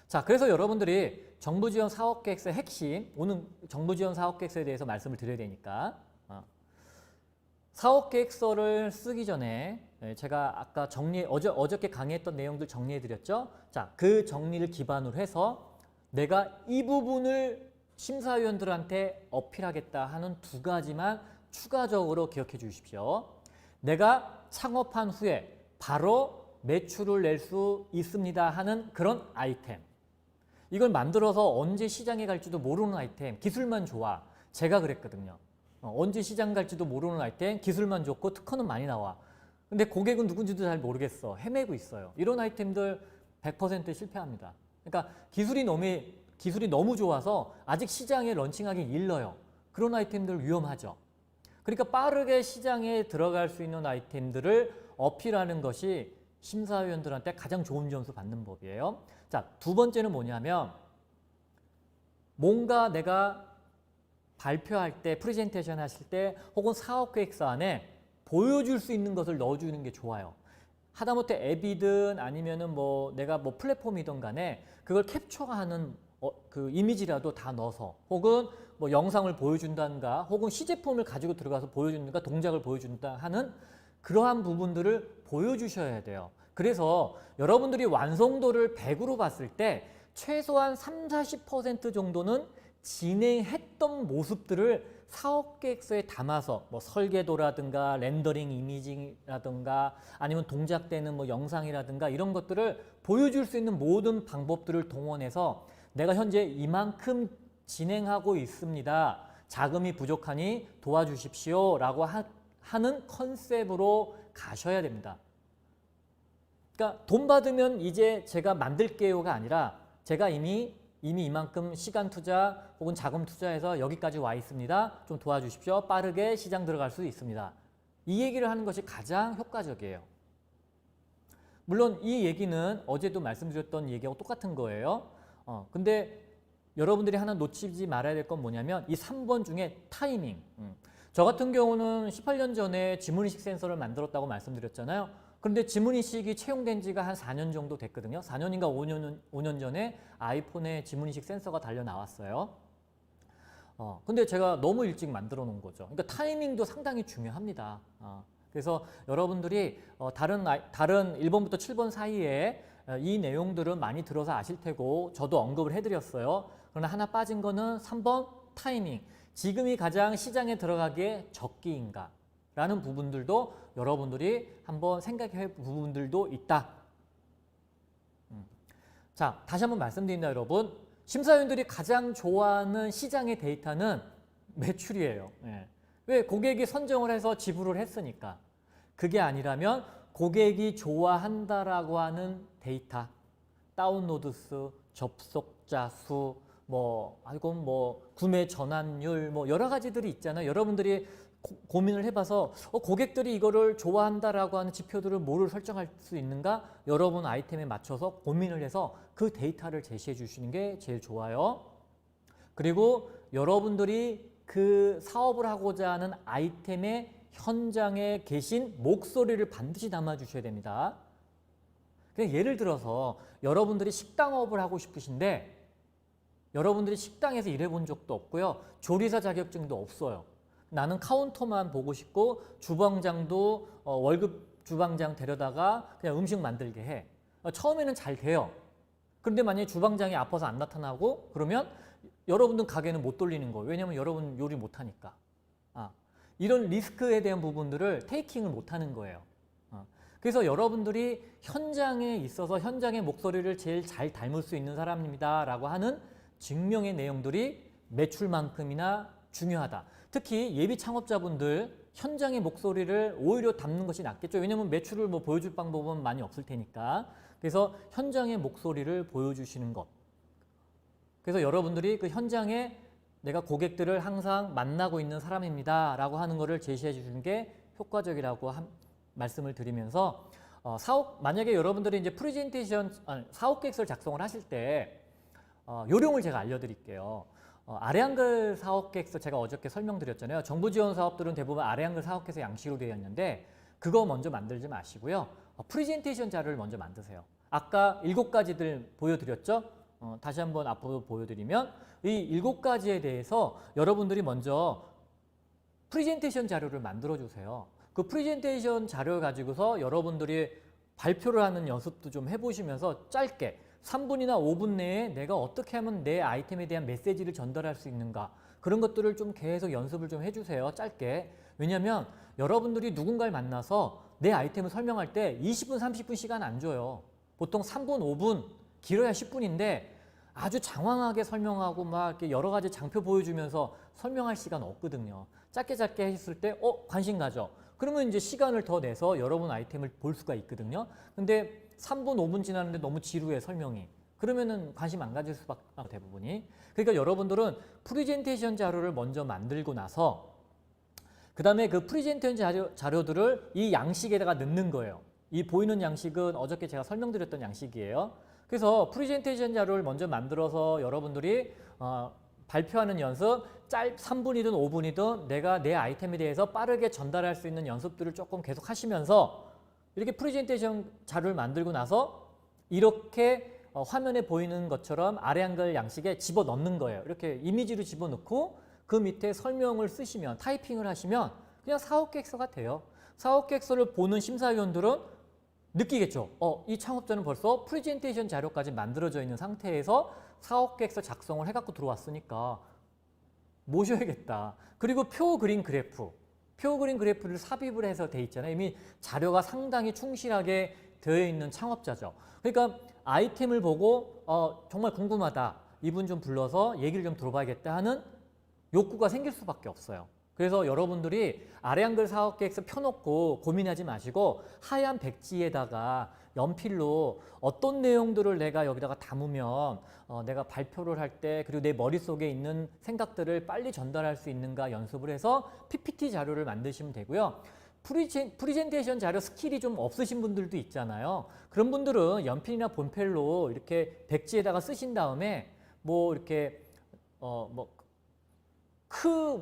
[SPEAKER 1] 자, 그래서 여러분들이 정부 지원 사업 계획서의 핵심, 오늘 정부 지원 사업 계획서에 대해서 말씀을 드려야 되니까 사업 계획서를 쓰기 전에 제가 아까 어저께 강의했던 내용들 정리해 드렸죠. 자, 그 정리를 기반으로 해서 내가 이 부분을 심사위원들한테 어필하겠다 하는 2가지만 추가적으로 기억해 주십시오. 내가 창업한 후에 바로 매출을 낼 수 있습니다 하는 그런 아이템. 이걸 만들어서 언제 시장에 갈지도 모르는 아이템, 기술만 좋아. 제가 그랬거든요. 언제 시장 갈지도 모르는 아이템, 기술만 좋고 특허는 많이 나와. 근데 고객은 누군지도 잘 모르겠어. 헤매고 있어요. 이런 아이템들 100% 실패합니다. 그러니까 기술이 너무 좋아서 아직 시장에 런칭하기 일러요. 그런 아이템들 위험하죠. 그러니까 빠르게 시장에 들어갈 수 있는 아이템들을 어필하는 것이 심사위원들한테 가장 좋은 점수 받는 법이에요. 자, 두 번째는 뭐냐면 뭔가 내가 발표할 때, 프레젠테이션 하실 때 혹은 사업계획서 안에 보여줄 수 있는 것을 넣어주는 게 좋아요. 하다못해 앱이든 아니면은 뭐 내가 뭐 플랫폼이든 간에 그걸 캡처하는 그 이미지라도 다 넣어서 혹은 뭐 영상을 보여준다든가 혹은 시제품을 가지고 들어가서 보여준다든가 동작을 보여준다 하는 그러한 부분들을 보여주셔야 돼요. 그래서 여러분들이 완성도를 100으로 봤을 때 최소한 30-40% 정도는 진행했던 모습들을 사업계획서에 담아서 뭐 설계도라든가 렌더링 이미징이라든가 아니면 동작되는 뭐 영상이라든가 이런 것들을 보여줄 수 있는 모든 방법들을 동원해서 내가 현재 이만큼 진행하고 있습니다. 자금이 부족하니 도와주십시오 라고 하는 컨셉으로 가셔야 됩니다. 그러니까 돈 받으면 이제 제가 만들게요가 아니라 제가 이미 이만큼 시간 투자 혹은 자금 투자해서 여기까지 와 있습니다. 좀 도와주십시오. 빠르게 시장 들어갈 수 있습니다. 이 얘기를 하는 것이 가장 효과적이에요. 물론 이 얘기는 어제도 말씀드렸던 얘기하고 똑같은 거예요. 근데 여러분들이 하나 놓치지 말아야 될 건 뭐냐면 이 3번 중에 타이밍. 저 같은 경우는 18년 전에 지문인식 센서를 만들었다고 말씀드렸잖아요. 그런데 지문인식이 채용된 지가 한 4년 정도 됐거든요. 4년인가 5년 전에 아이폰에 지문인식 센서가 달려 나왔어요. 근데 제가 너무 일찍 만들어 놓은 거죠. 그러니까 타이밍도 상당히 중요합니다. 그래서 여러분들이 다른 1번부터 7번 사이에 이 내용들은 많이 들어서 아실 테고 저도 언급을 해드렸어요. 그러나 하나 빠진 거는 3번 타이밍. 지금이 가장 시장에 들어가기에 적기인가? 라는 부분들도 여러분들이 한번 생각해 볼 부분들도 있다. 자, 다시 한번 말씀드립니다, 여러분. 심사위원들이 가장 좋아하는 시장의 데이터는 매출이에요. 왜? 고객이 선정을 해서 지불을 했으니까. 그게 아니라면 고객이 좋아한다라고 하는 데이터, 다운로드 수, 접속자 수, 구매 전환율, 여러 가지들이 있잖아요. 여러분들이 고민을 해봐서 고객들이 이거를 좋아한다라고 하는 지표들을 뭐를 설정할 수 있는가? 여러분 아이템에 맞춰서 고민을 해서 그 데이터를 제시해 주시는 게 제일 좋아요. 그리고 여러분들이 그 사업을 하고자 하는 아이템의 현장에 계신 목소리를 반드시 담아 주셔야 됩니다. 그냥 예를 들어서 여러분들이 식당업을 하고 싶으신데 여러분들이 식당에서 일해본 적도 없고요. 조리사 자격증도 없어요. 나는 카운터만 보고 싶고 주방장도 월급 주방장 데려다가 그냥 음식 만들게 해. 처음에는 잘 돼요. 그런데 만약에 주방장이 아파서 안 나타나고 그러면 여러분들 가게는 못 돌리는 거예요. 왜냐하면 여러분 요리 못하니까. 이런 리스크에 대한 부분들을 테이킹을 못하는 거예요. 그래서 여러분들이 현장에 있어서 현장의 목소리를 제일 잘 닮을 수 있는 사람입니다 라고 하는 증명의 내용들이 매출만큼이나 중요하다. 특히 예비 창업자분들 현장의 목소리를 오히려 담는 것이 낫겠죠. 왜냐하면 매출을 보여줄 방법은 많이 없을 테니까. 그래서 현장의 목소리를 보여주시는 것. 그래서 여러분들이 그 현장에 내가 고객들을 항상 만나고 있는 사람입니다 라고 하는 것을 제시해 주시는 게 효과적이라고 말씀을 드리면서 만약에 여러분들이 이제 사업 계획서를 작성을 하실 때 요령을 제가 알려드릴게요. 아래 한글 사업 계획서 제가 어저께 설명드렸잖아요. 정부 지원 사업들은 대부분 아래 한글 사업 계획서 양식으로 되어 있는데 그거 먼저 만들지 마시고요. 프레젠테이션 자료를 먼저 만드세요. 아까 7가지들 보여드렸죠? 다시 한번 앞으로 보여드리면 이 7가지에 대해서 여러분들이 먼저 프레젠테이션 자료를 만들어 주세요. 그 프레젠테이션 자료 가지고서 여러분들이 발표를 하는 연습도 좀 해보시면서 짧게 3분이나 5분 내에 내가 어떻게 하면 내 아이템에 대한 메시지를 전달할 수 있는가, 그런 것들을 좀 계속 연습을 좀 해주세요. 짧게. 왜냐하면 여러분들이 누군가를 만나서 내 아이템을 설명할 때 20분, 30분 시간 안 줘요. 보통 3분, 5분, 길어야 10분인데 아주 장황하게 설명하고 막 이렇게 여러 가지 장표 보여주면서 설명할 시간 없거든요. 짧게 했을 때 관심 가져. 그러면 이제 시간을 더 내서 여러분 아이템을 볼 수가 있거든요. 근데 3분, 5분 지났는데 너무 지루해 설명이. 그러면은 관심 안 가질 수밖에 대부분이. 그러니까 여러분들은 프레젠테이션 자료를 먼저 만들고 나서 그 다음에 그 프레젠테이션 자료들을 이 양식에다가 넣는 거예요. 이 보이는 양식은 어저께 제가 설명드렸던 양식이에요. 그래서 프레젠테이션 자료를 먼저 만들어서 여러분들이 발표하는 연습 3분이든 5분이든 내가 내 아이템에 대해서 빠르게 전달할 수 있는 연습들을 조금 계속 하시면서 이렇게 프레젠테이션 자료를 만들고 나서 이렇게 화면에 보이는 것처럼 아래 한글 양식에 집어넣는 거예요. 이렇게 이미지로 집어넣고 그 밑에 설명을 쓰시면 타이핑을 하시면 그냥 사업계획서가 돼요. 사업계획서를 보는 심사위원들은 느끼겠죠. 이 창업자는 벌써 프레젠테이션 자료까지 만들어져 있는 상태에서 사업계획서 작성을 해갖고 들어왔으니까 모셔야겠다. 그리고 표 그림 그래프를 삽입을 해서 돼 있잖아요. 이미 자료가 상당히 충실하게 되어 있는 창업자죠. 그러니까 아이템을 보고 정말 궁금하다. 이분 좀 불러서 얘기를 좀 들어봐야겠다 하는 욕구가 생길 수밖에 없어요. 그래서 여러분들이 아래 한글 사업계획서 펴놓고 고민하지 마시고 하얀 백지에다가 연필로 어떤 내용들을 내가 여기다가 담으면 내가 발표를 할 때 그리고 내 머릿속에 있는 생각들을 빨리 전달할 수 있는가 연습을 해서 PPT 자료를 만드시면 되고요. 프레젠테이션 자료 스킬이 좀 없으신 분들도 있잖아요. 그런 분들은 연필이나 본펜로 이렇게 백지에다가 쓰신 다음에 뭐 이렇게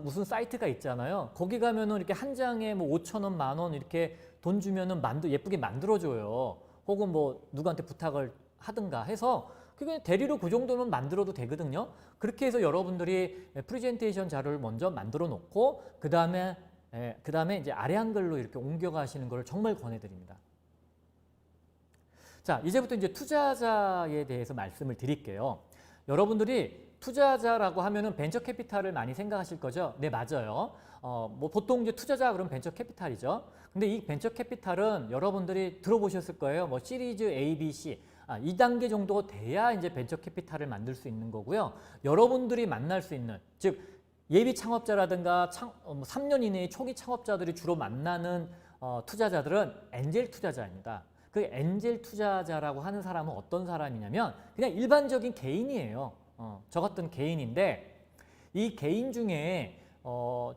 [SPEAKER 1] 무슨 사이트가 있잖아요. 거기 가면은 이렇게 한 장에 뭐 5,000원, 10,000원 이렇게 돈 주면은 예쁘게 만들어줘요. 혹은 뭐 누구한테 부탁을 하든가 해서 그게 대리로 그 정도는 만들어도 되거든요. 그렇게 해서 여러분들이 프레젠테이션 자료를 먼저 만들어 놓고 그 다음에 이제 아래 한글로 이렇게 옮겨가시는 걸 정말 권해드립니다. 자, 이제부터 이제 투자자에 대해서 말씀을 드릴게요. 여러분들이 투자자라고 하면은 벤처 캐피탈을 많이 생각하실 거죠? 네, 맞아요. 뭐 보통 이제 투자자 그러면 벤처 캐피탈이죠. 근데 이 벤처 캐피탈은 여러분들이 들어보셨을 거예요. 뭐 시리즈 A, B, C. 2단계 정도 돼야 이제 벤처 캐피탈을 만들 수 있는 거고요. 여러분들이 만날 수 있는, 즉 예비 창업자라든가 3년 이내의 초기 창업자들이 주로 만나는 투자자들은 엔젤 투자자입니다. 그 엔젤 투자자라고 하는 사람은 어떤 사람이냐면 그냥 일반적인 개인이에요. 저 같은 개인인데 이 개인 중에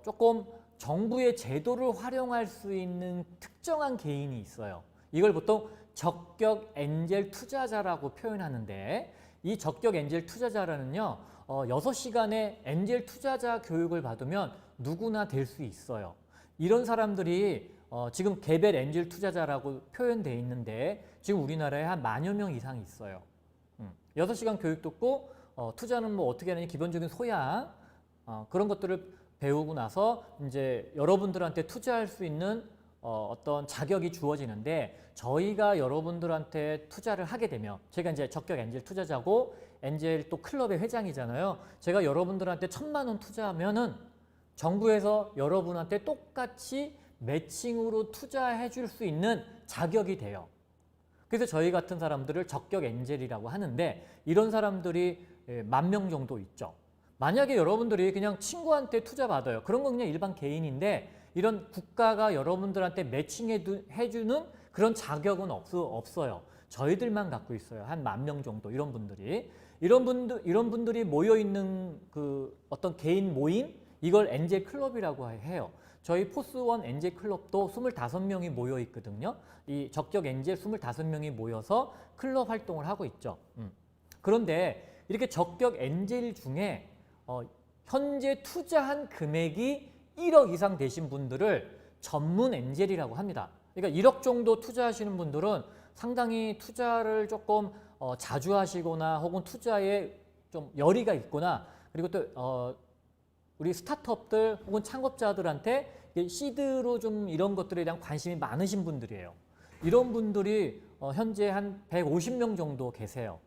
[SPEAKER 1] 조금 정부의 제도를 활용할 수 있는 특정한 개인이 있어요. 이걸 보통 적격 엔젤 투자자라고 표현하는데 이 적격 엔젤 투자자라는요 6시간의 엔젤 투자자 교육을 받으면 누구나 될 수 있어요. 이런 사람들이 지금 개별 엔젤 투자자라고 표현되어 있는데 지금 우리나라에 한 10,000여 명 이상이 있어요. 6시간 교육 듣고 투자는 뭐 어떻게 하느냐 기본적인 소양 그런 것들을 배우고 나서 이제 여러분들한테 투자할 수 있는 어떤 자격이 주어지는데 저희가 여러분들한테 투자를 하게 되면 제가 이제 적격 엔젤 투자자고 엔젤 또 클럽의 회장이잖아요. 제가 여러분들한테 1,000만 원 투자하면은 정부에서 여러분한테 똑같이 매칭으로 투자해 줄 수 있는 자격이 돼요. 그래서 저희 같은 사람들을 적격 엔젤이라고 하는데 이런 사람들이 10,000명 정도 있죠. 만약에 여러분들이 그냥 친구한테 투자 받아요. 그런 건 그냥 일반 개인인데 이런 국가가 여러분들한테 매칭해 주는 그런 자격은 없어요. 저희들만 갖고 있어요. 한 10,000명 정도 이런 분들이. 이런 분들이 모여 있는 그 어떤 개인 모임 이걸 엔젤 클럽이라고 해요. 저희 포스원 엔젤 클럽도 25명이 모여 있거든요. 이 적격 엔젤 25명이 모여서 클럽 활동을 하고 있죠. 그런데 이렇게 적격 엔젤 중에 현재 투자한 금액이 1억 이상 되신 분들을 전문 엔젤이라고 합니다. 그러니까 1억 정도 투자하시는 분들은 상당히 투자를 조금 자주 하시거나 혹은 투자에 좀 열의가 있거나 그리고 또 우리 스타트업들 혹은 창업자들한테 시드로 좀 이런 것들에 대한 관심이 많으신 분들이에요. 이런 분들이 현재 한 150명 정도 계세요.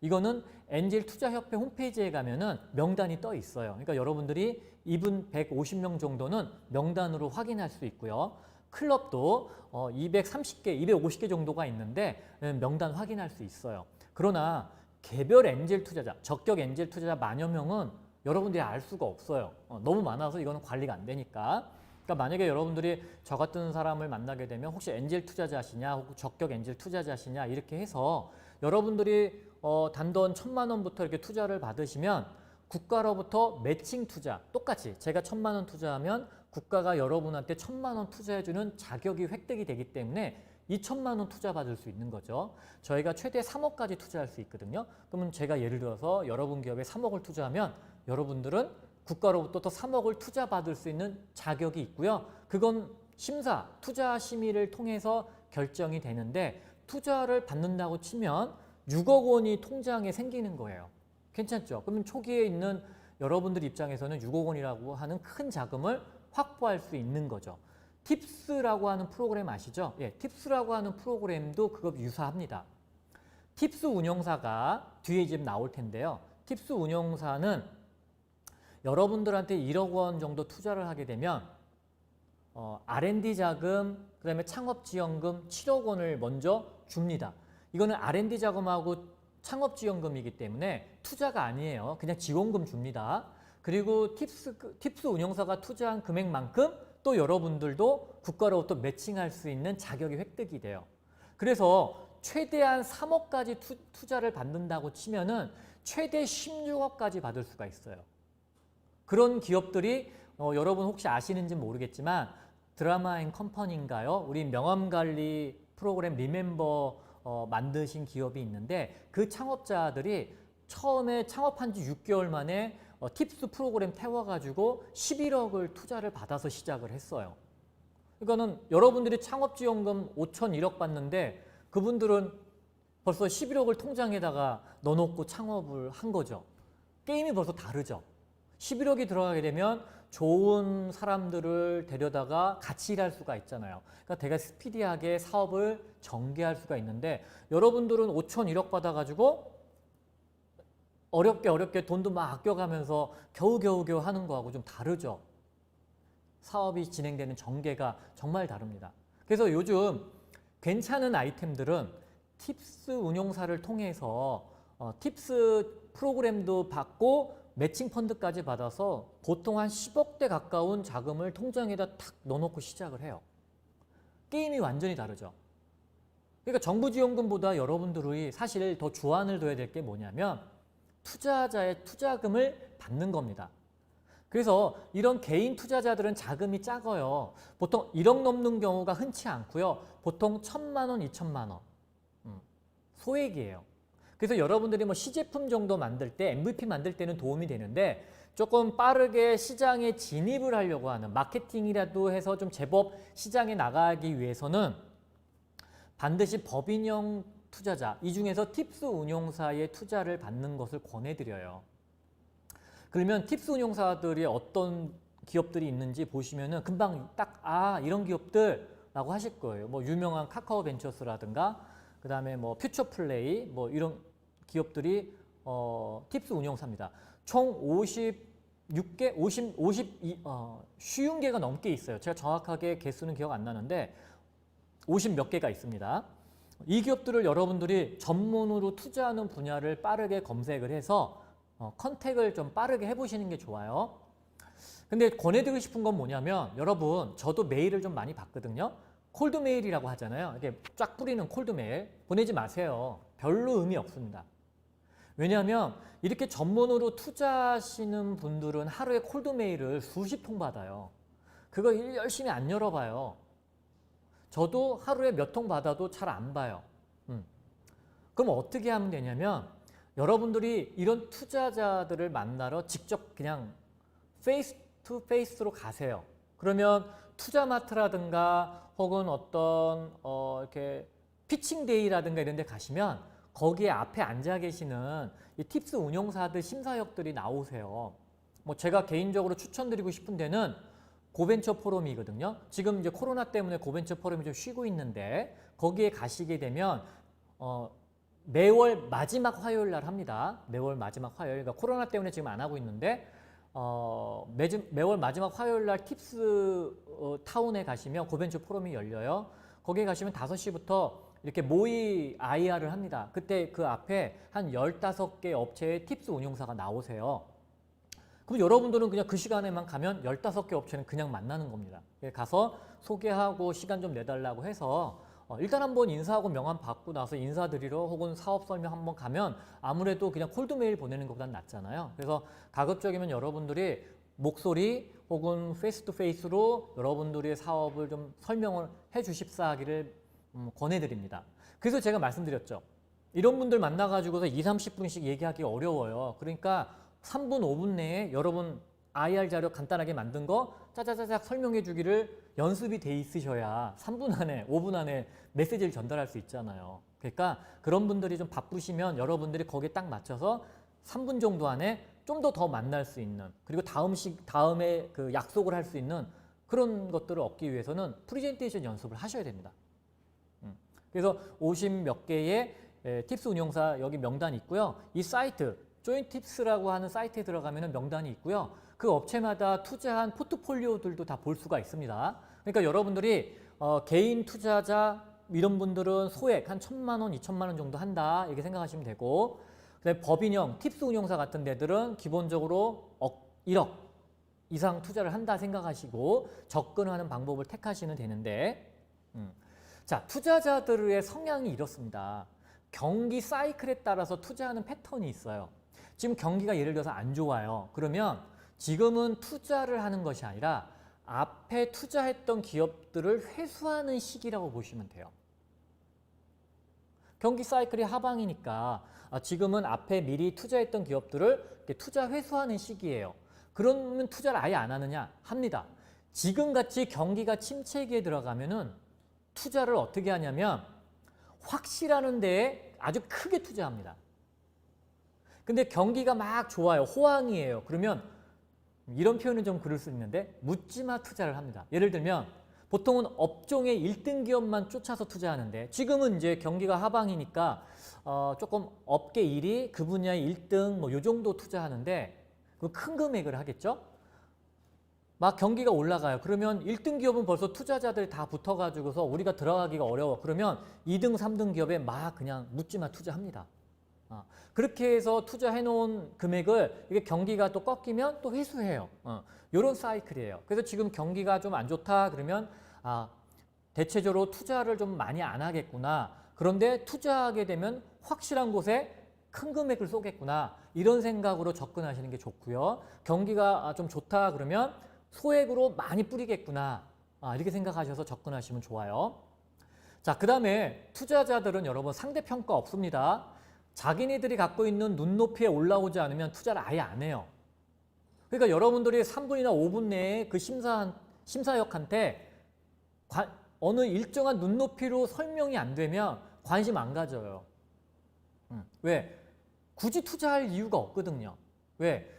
[SPEAKER 1] 이거는 엔젤 투자협회 홈페이지에 가면은 명단이 떠 있어요. 그러니까 여러분들이 이분 150명 정도는 명단으로 확인할 수 있고요. 클럽도 230개, 250개 정도가 있는데 명단 확인할 수 있어요. 그러나 개별 엔젤 투자자, 적격 엔젤 투자자 10,000여 명은 여러분들이 알 수가 없어요. 너무 많아서 이거는 관리가 안 되니까. 그러니까 만약에 여러분들이 저 같은 사람을 만나게 되면 혹시 엔젤 투자자시냐 혹은 적격 엔젤 투자자시냐 이렇게 해서 여러분들이 단돈 1,000만 원부터 이렇게 투자를 받으시면 국가로부터 매칭 투자 똑같이 제가 1,000만 원 투자하면 국가가 여러분한테 1,000만 원 투자해주는 자격이 획득이 되기 때문에 2,000만 원 투자 받을 수 있는 거죠. 저희가 최대 3억까지 투자할 수 있거든요. 그러면 제가 예를 들어서 여러분 기업에 3억을 투자하면 여러분들은 국가로부터 또 3억을 투자 받을 수 있는 자격이 있고요. 그건 심사, 투자 심의를 통해서 결정이 되는데 투자를 받는다고 치면 6억 원이 통장에 생기는 거예요. 괜찮죠? 그러면 초기에 있는 여러분들 입장에서는 6억 원이라고 하는 큰 자금을 확보할 수 있는 거죠. 팁스라고 하는 프로그램 아시죠? 예, 팁스라고 하는 프로그램도 그거 유사합니다. 팁스 운용사가 뒤에 지금 나올 텐데요. 팁스 운용사는 여러분들한테 1억 원 정도 투자를 하게 되면 R&D 자금, 그 다음에 창업지원금 7억 원을 먼저 줍니다. 이거는 R&D 자금하고 창업지원금이기 때문에 투자가 아니에요. 그냥 지원금 줍니다. 그리고 팁스 운용사가 투자한 금액만큼 또 여러분들도 국가로부터 매칭할 수 있는 자격이 획득이 돼요. 그래서 최대한 3억까지 투자를 받는다고 치면은 최대 16억까지 받을 수가 있어요. 그런 기업들이 여러분 혹시 아시는지 모르겠지만 드라마 앤 컴퍼니인가요? 우리 명함관리 프로그램 리멤버 만드신 기업이 있는데 그 창업자들이 처음에 창업한 지 6개월 만에 팁스 프로그램 태워가지고 11억을 투자를 받아서 시작을 했어요. 그러니까는 여러분들이 창업지원금 5천 1억 받는데 그분들은 벌써 11억을 통장에다가 넣어놓고 창업을 한 거죠. 게임이 벌써 다르죠. 11억이 들어가게 되면 좋은 사람들을 데려다가 같이 일할 수가 있잖아요. 그러니까 되게 스피디하게 사업을 전개할 수가 있는데 여러분들은 5천 1억 받아가지고 어렵게 돈도 막 아껴가면서 겨우겨우 하는 거하고 좀 다르죠. 사업이 진행되는 전개가 정말 다릅니다. 그래서 요즘 괜찮은 아이템들은 팁스 운용사를 통해서 팁스 프로그램도 받고 매칭 펀드까지 받아서 보통 한 10억대 가까운 자금을 통장에다 탁 넣어놓고 시작을 해요. 게임이 완전히 다르죠. 그러니까 정부 지원금보다 여러분들이 사실 더 주안을 둬야 될 게 뭐냐면 투자자의 투자금을 받는 겁니다. 그래서 이런 개인 투자자들은 자금이 작아요. 보통 1억 넘는 경우가 흔치 않고요. 보통 1,000만 원, 2천만 원. 소액이에요. 그래서 여러분들이 뭐 시제품 정도 만들 때 MVP 만들 때는 도움이 되는데 조금 빠르게 시장에 진입을 하려고 하는 마케팅이라도 해서 좀 제법 시장에 나가기 위해서는 반드시 법인형 투자자, 이 중에서 팁스 운용사의 투자를 받는 것을 권해드려요. 그러면 팁스 운용사들이 어떤 기업들이 있는지 보시면은 금방 딱 이런 기업들라고 하실 거예요. 뭐 유명한 카카오 벤처스라든가 그 다음에 뭐 퓨처플레이 뭐 이런 기업들이 팁스 운용사입니다. 총 56개, 50개가 넘게 있어요. 제가 정확하게 개수는 기억 안 나는데 50 몇 개가 있습니다. 이 기업들을 여러분들이 전문으로 투자하는 분야를 빠르게 검색을 해서 컨택을 좀 빠르게 해보시는 게 좋아요. 근데 권해드리고 싶은 건 뭐냐면 여러분 저도 메일을 좀 많이 받거든요. 콜드메일이라고 하잖아요. 이렇게 쫙 뿌리는 콜드메일 보내지 마세요. 별로 의미 없습니다. 왜냐하면 이렇게 전문으로 투자하시는 분들은 하루에 콜드메일을 수십 통 받아요. 그거 열심히 안 열어봐요. 저도 하루에 몇 통 받아도 잘 안 봐요. 그럼 어떻게 하면 되냐면 여러분들이 이런 투자자들을 만나러 직접 그냥 페이스 투 페이스로 가세요. 그러면 투자마트라든가 혹은 어떤 이렇게 피칭데이라든가 이런 데 가시면 거기에 앞에 앉아 계시는 이 팁스 운용사들 심사역들이 나오세요. 뭐 제가 개인적으로 추천드리고 싶은 데는 고벤처 포럼이거든요. 지금 이제 코로나 때문에 고벤처 포럼이 좀 쉬고 있는데 거기에 가시게 되면 매월 마지막 화요일 날 합니다. 매월 마지막 화요일. 그러니까 코로나 때문에 지금 안 하고 있는데 매월 마지막 화요일 날 팁스 타운에 가시면 고벤처 포럼이 열려요. 거기에 가시면 5시부터 이렇게 모의 IR을 합니다. 그때 그 앞에 한 15개 업체의 팁스 운용사가 나오세요. 그럼 여러분들은 그냥 그 시간에만 가면 15개 업체는 그냥 만나는 겁니다. 가서 소개하고 시간 좀 내달라고 해서 일단 한번 인사하고 명함 받고 나서 인사드리러 혹은 사업 설명 한번 가면 아무래도 그냥 콜드메일 보내는 것보다는 낫잖아요. 그래서 가급적이면 여러분들이 목소리 혹은 페이스 투 페이스로 여러분들의 사업을 좀 설명을 해 주십사 하기를 권해드립니다. 그래서 제가 말씀드렸죠. 이런 분들 만나가지고서 2, 30분씩 얘기하기 어려워요. 그러니까 3분, 5분 내에 여러분 IR 자료 간단하게 만든 거 짜자자작 설명해 주기를 연습이 돼 있으셔야 3분 안에, 5분 안에 메시지를 전달할 수 있잖아요. 그러니까 그런 분들이 좀 바쁘시면 여러분들이 거기에 딱 맞춰서 3분 정도 안에 좀 더 만날 수 있는, 그리고 다음에 그 약속을 할 수 있는 그런 것들을 얻기 위해서는 프리젠테이션 연습을 하셔야 됩니다. 그래서 50몇 개의 팁스 운용사 여기 명단이 있고요. 이 사이트 조인팁스라고 하는 사이트에 들어가면 명단이 있고요. 그 업체마다 투자한 포트폴리오들도 다 볼 수가 있습니다. 그러니까 여러분들이 개인 투자자 이런 분들은 소액 한 1,000만 원, 2,000만 원 정도 한다 이렇게 생각하시면 되고, 그다음에 법인형 팁스 운용사 같은 데들은 기본적으로 1억 이상 투자를 한다 생각하시고 접근하는 방법을 택하시면 되는데, 자, 투자자들의 성향이 이렇습니다. 경기 사이클에 따라서 투자하는 패턴이 있어요. 지금 경기가 예를 들어서 안 좋아요. 그러면 지금은 투자를 하는 것이 아니라 앞에 투자했던 기업들을 회수하는 시기라고 보시면 돼요. 경기 사이클이 하방이니까 지금은 앞에 미리 투자했던 기업들을 투자 회수하는 시기예요. 그러면 투자를 아예 안 하느냐? 합니다. 지금같이 경기가 침체기에 들어가면은 투자를 어떻게 하냐면 확실하는 데에 아주 크게 투자합니다. 근데 경기가 막 좋아요. 호황이에요. 그러면 이런 표현은 좀 그럴 수 있는데 묻지마 투자를 합니다. 예를 들면 보통은 업종의 1등 기업만 쫓아서 투자하는데 지금은 이제 경기가 하방이니까 조금 업계 1위, 그 분야의 1등 뭐 요 정도 투자하는데 큰 금액을 하겠죠? 막 경기가 올라가요. 그러면 1등 기업은 벌써 투자자들 다 붙어가지고서 우리가 들어가기가 어려워. 그러면 2등, 3등 기업에 막 그냥 묻지마 투자합니다. 그렇게 해서 투자해놓은 금액을 이게 경기가 또 꺾이면 또 회수해요. 이런 사이클이에요. 그래서 지금 경기가 좀 안 좋다 그러면 대체적으로 투자를 좀 많이 안 하겠구나. 그런데 투자하게 되면 확실한 곳에 큰 금액을 쏘겠구나. 이런 생각으로 접근하시는 게 좋고요. 경기가 좀 좋다 그러면 소액으로 많이 뿌리겠구나. 이렇게 생각하셔서 접근하시면 좋아요. 자, 그 다음에 투자자들은 여러분 상대평가 없습니다. 자기네들이 갖고 있는 눈높이에 올라오지 않으면 투자를 아예 안 해요. 그러니까 여러분들이 3분이나 5분 내에 그 심사역한테 어느 일정한 눈높이로 설명이 안 되면 관심 안 가져요. 왜? 굳이 투자할 이유가 없거든요. 왜?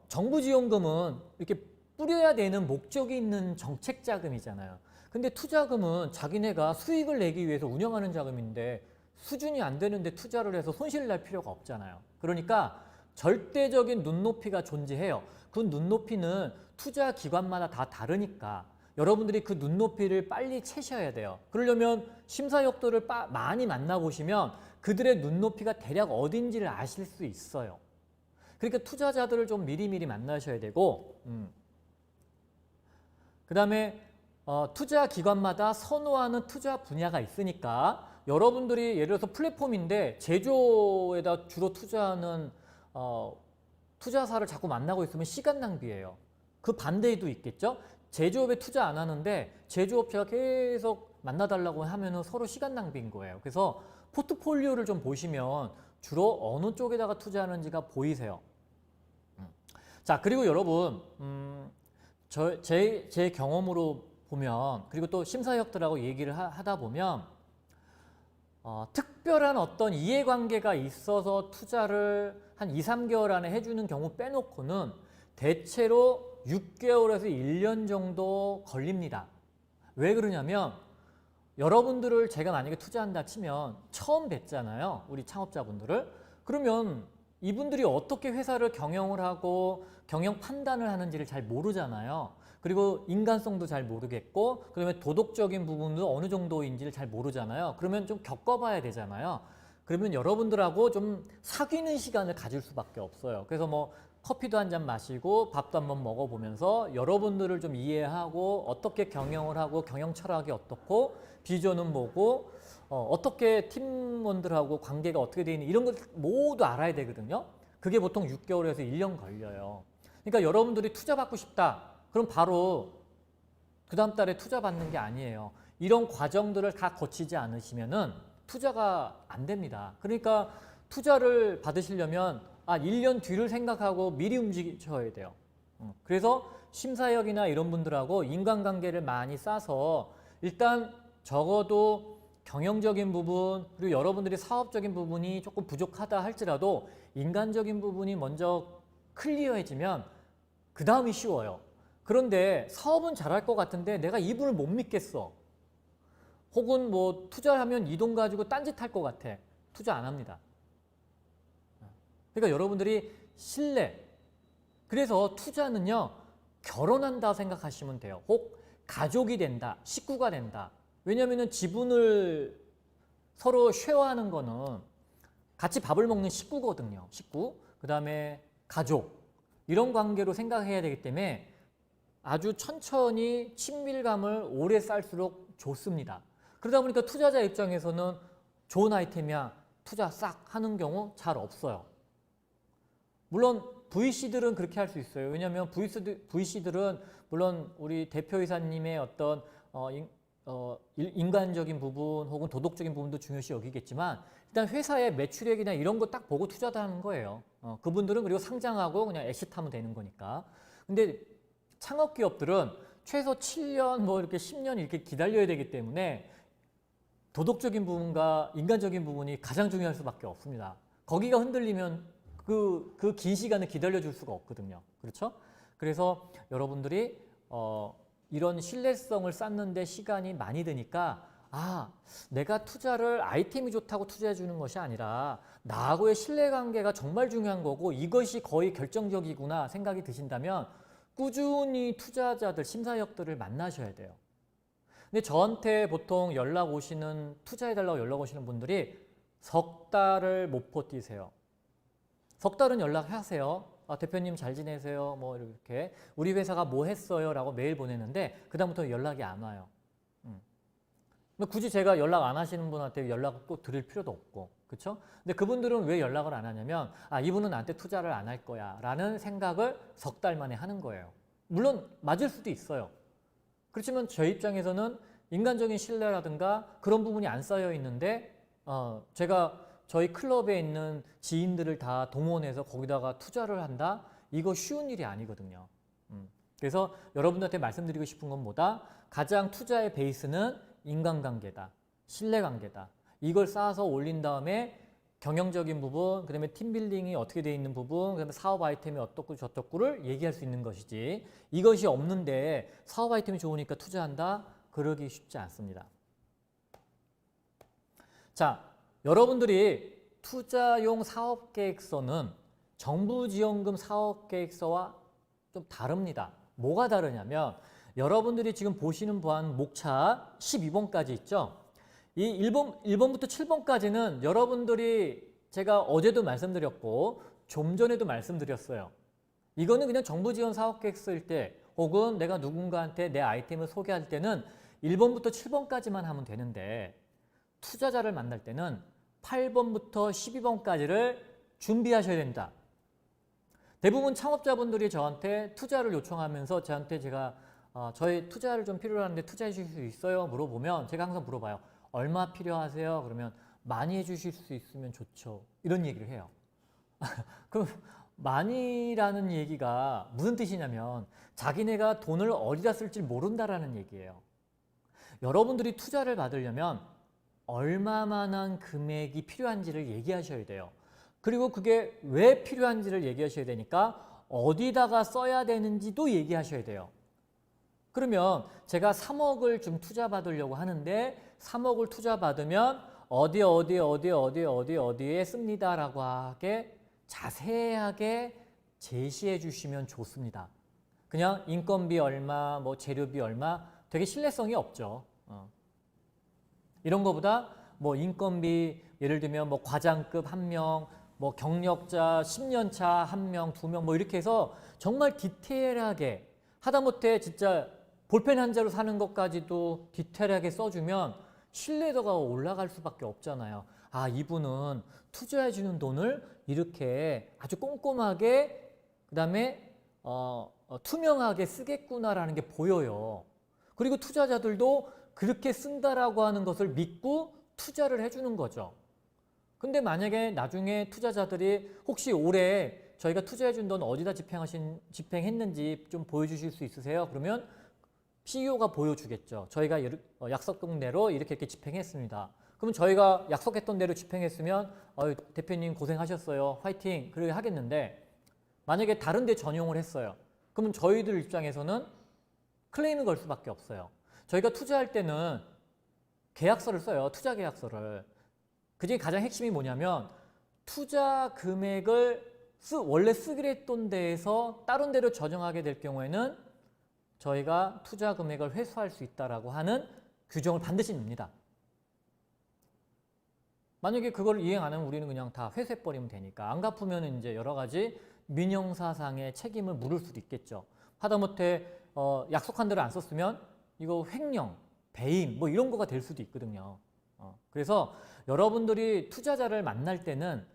[SPEAKER 1] 정부 지원금은 이렇게 뿌려야 되는 목적이 있는 정책 자금이잖아요. 근데 투자금은 자기네가 수익을 내기 위해서 운영하는 자금인데 수준이 안 되는데 투자를 해서 손실 날 필요가 없잖아요. 그러니까 절대적인 눈높이가 존재해요. 그 눈높이는 투자 기관마다 다 다르니까 여러분들이 그 눈높이를 빨리 채셔야 돼요. 그러려면 심사역들을 많이 만나보시면 그들의 눈높이가 대략 어딘지를 아실 수 있어요. 그러니까 투자자들을 좀 미리미리 만나셔야 되고, 그 다음에 투자 기관마다 선호하는 투자 분야가 있으니까 여러분들이 예를 들어서 플랫폼인데 제조에다 주로 투자하는 투자사를 자꾸 만나고 있으면 시간 낭비예요. 그 반대도 있겠죠. 제조업에 투자 안 하는데 제조업체가 계속 만나달라고 하면 서로 시간 낭비인 거예요. 그래서 포트폴리오를 좀 보시면 주로 어느 쪽에다가 투자하는지가 보이세요. 자, 그리고 여러분 제 경험으로 보면, 그리고 또 심사역들하고 얘기를 하다 보면 특별한 어떤 이해관계가 있어서 투자를 한 2, 3개월 안에 해주는 경우 빼놓고는 대체로 6개월에서 1년 정도 걸립니다. 왜 그러냐면 여러분들을 제가 만약에 투자한다 치면 처음 뵀잖아요. 우리 창업자분들을. 그러면 이분들이 어떻게 회사를 경영을 하고 경영 판단을 하는지를 잘 모르잖아요. 그리고 인간성도 잘 모르겠고, 그다음에 도덕적인 부분도 어느 정도인지를 잘 모르잖아요. 그러면 좀 겪어봐야 되잖아요. 그러면 여러분들하고 좀 사귀는 시간을 가질 수밖에 없어요. 그래서 뭐 커피도 한 잔 마시고 밥도 한번 먹어보면서 여러분들을 좀 이해하고 어떻게 경영을 하고 경영 철학이 어떻고 비전은 뭐고 어떻게 팀원들하고 관계가 어떻게 되어 있는 이런 걸 모두 알아야 되거든요. 그게 보통 6개월에서 1년 걸려요. 그러니까 여러분들이 투자 받고 싶다. 그럼 바로 그 다음 달에 투자 받는 게 아니에요. 이런 과정들을 다 거치지 않으시면은 투자가 안 됩니다. 그러니까 투자를 받으시려면 1년 뒤를 생각하고 미리 움직여야 돼요. 그래서 심사역이나 이런 분들하고 인간관계를 많이 쌓아서 일단 적어도 경영적인 부분 그리고 여러분들이 사업적인 부분이 조금 부족하다 할지라도 인간적인 부분이 먼저 클리어해지면 그 다음이 쉬워요. 그런데 사업은 잘할 것 같은데 내가 이분을 못 믿겠어. 혹은 뭐 투자하면 이 돈 가지고 딴짓할 것 같아. 투자 안 합니다. 그러니까 여러분들이 신뢰. 그래서 투자는요. 결혼한다 생각하시면 돼요. 혹 가족이 된다. 식구가 된다. 왜냐하면 지분을 서로 쉐어하는 거는 같이 밥을 먹는 식구거든요. 식구. 그 다음에 가족. 이런 관계로 생각해야 되기 때문에 아주 천천히 친밀감을 오래 쌓을수록 좋습니다. 그러다 보니까 투자자 입장에서는 좋은 아이템이야 투자 싹 하는 경우 잘 없어요. 물론 VC들은 그렇게 할 수 있어요. 왜냐하면 VC들은 물론 우리 대표이사님의 어떤 인간적인 부분 혹은 도덕적인 부분도 중요시 여기겠지만 일단 회사의 매출액이나 이런 거 딱 보고 투자도 하는 거예요. 그분들은 그리고 상장하고 그냥 엑시트하면 되는 거니까. 근데 창업 기업들은 최소 7년 뭐 이렇게 10년 이렇게 기다려야 되기 때문에 도덕적인 부분과 인간적인 부분이 가장 중요할 수밖에 없습니다. 거기가 흔들리면 그 긴 시간을 기다려 줄 수가 없거든요. 그렇죠? 그래서 여러분들이 이런 신뢰성을 쌓는데 시간이 많이 드니까 내가 투자를 아이템이 좋다고 투자해 주는 것이 아니라 나하고의 신뢰관계가 정말 중요한 거고 이것이 거의 결정적이구나 생각이 드신다면 꾸준히 투자자들, 심사역들을 만나셔야 돼요. 근데 저한테 보통 연락 오시는 투자해달라고 연락 오시는 분들이 석 달을 못 버티세요. 석 달은 연락하세요. 대표님 잘 지내세요. 뭐 이렇게 우리 회사가 뭐 했어요 라고 메일 보내는데 그 다음부터 연락이 안 와요. 굳이 제가 연락 안 하시는 분한테 연락을 꼭 드릴 필요도 없고 그렇죠? 근데 그분들은 왜 연락을 안 하냐면 이분은 나한테 투자를 안 할 거야 라는 생각을 석 달 만에 하는 거예요. 물론 맞을 수도 있어요. 그렇지만 저 입장에서는 인간적인 신뢰라든가 그런 부분이 안 쌓여 있는데 제가 저희 클럽에 있는 지인들을 다 동원해서 거기다가 투자를 한다? 이거 쉬운 일이 아니거든요. 그래서 여러분들한테 말씀드리고 싶은 건 뭐다? 가장 투자의 베이스는 인간관계다. 신뢰관계다. 이걸 쌓아서 올린 다음에 경영적인 부분, 그 다음에 팀빌딩이 어떻게 되어 있는 부분, 그 다음에 사업 아이템이 어떻고 저떻고를 얘기할 수 있는 것이지 이것이 없는데 사업 아이템이 좋으니까 투자한다? 그러기 쉽지 않습니다. 자, 여러분들이 투자용 사업계획서는 정부지원금 사업계획서와 좀 다릅니다. 뭐가 다르냐면 여러분들이 지금 보시는 바한 목차 12번까지 있죠. 이 1번부터 7번까지는 여러분들이 제가 어제도 말씀드렸고 좀 전에도 말씀드렸어요. 이거는 그냥 정부지원 사업계획서일 때 혹은 내가 누군가한테 내 아이템을 소개할 때는 1번부터 7번까지만 하면 되는데 투자자를 만날 때는 8번부터 12번까지를 준비하셔야 된다. 대부분 창업자분들이 저한테 투자를 요청하면서 제가 저희 투자를 좀 필요로 하는데 투자해 주실 수 있어요? 물어보면 제가 항상 물어봐요. 얼마 필요하세요? 그러면 많이 해주실 수 있으면 좋죠. 이런 얘기를 해요. 그럼 많이라는 얘기가 무슨 뜻이냐면 자기네가 돈을 어디다 쓸지 모른다라는 얘기예요. 여러분들이 투자를 받으려면 얼마만한 금액이 필요한지를 얘기하셔야 돼요. 그리고 그게 왜 필요한지를 얘기하셔야 되니까 어디다가 써야 되는지도 얘기하셔야 돼요. 그러면 제가 3억을 좀 투자 받으려고 하는데 3억을 투자 받으면 어디에 씁니다라고 하게 자세하게 제시해 주시면 좋습니다. 그냥 인건비 얼마, 뭐 재료비 얼마 되게 신뢰성이 없죠. 이런 거보다 뭐 인건비 예를 들면 뭐 과장급 1명 뭐 경력자 10년 차 1명, 2명 뭐 이렇게 해서 정말 디테일하게 하다못해 진짜 볼펜 한 자로 사는 것까지도 디테일하게 써주면 신뢰도가 올라갈 수밖에 없잖아요. 아, 이분은 투자해 주는 돈을 이렇게 아주 꼼꼼하게 그다음에 투명하게 쓰겠구나라는 게 보여요. 그리고 투자자들도 그렇게 쓴다라고 하는 것을 믿고 투자를 해주는 거죠. 근데 만약에 나중에 투자자들이 혹시 올해 저희가 투자해준 돈 어디다 집행했는지 좀 보여주실 수 있으세요? 그러면 CEO가 보여주겠죠. 저희가 약속한 대로 이렇게 집행했습니다. 그러면 저희가 약속했던 대로 집행했으면 대표님 고생하셨어요. 화이팅! 그렇게 하겠는데 만약에 다른 데 전용을 했어요. 그러면 저희들 입장에서는 클레임을 걸 수밖에 없어요. 저희가 투자할 때는 계약서를 써요. 투자 계약서를. 그중에 가장 핵심이 뭐냐면 투자 금액을 원래 쓰기로 했던 데에서 다른 데로 전용하게 될 경우에는 저희가 투자 금액을 회수할 수 있다라고 하는 규정을 반드시 냅니다. 만약에 그걸 이행 안 하면 우리는 그냥 다 회수해버리면 되니까 안 갚으면 이제 여러 가지 민형사상의 책임을 물을 수도 있겠죠. 하다못해 약속한 대로 안 썼으면 이거 횡령, 배임 뭐 이런 거가 될 수도 있거든요. 그래서 여러분들이 투자자를 만날 때는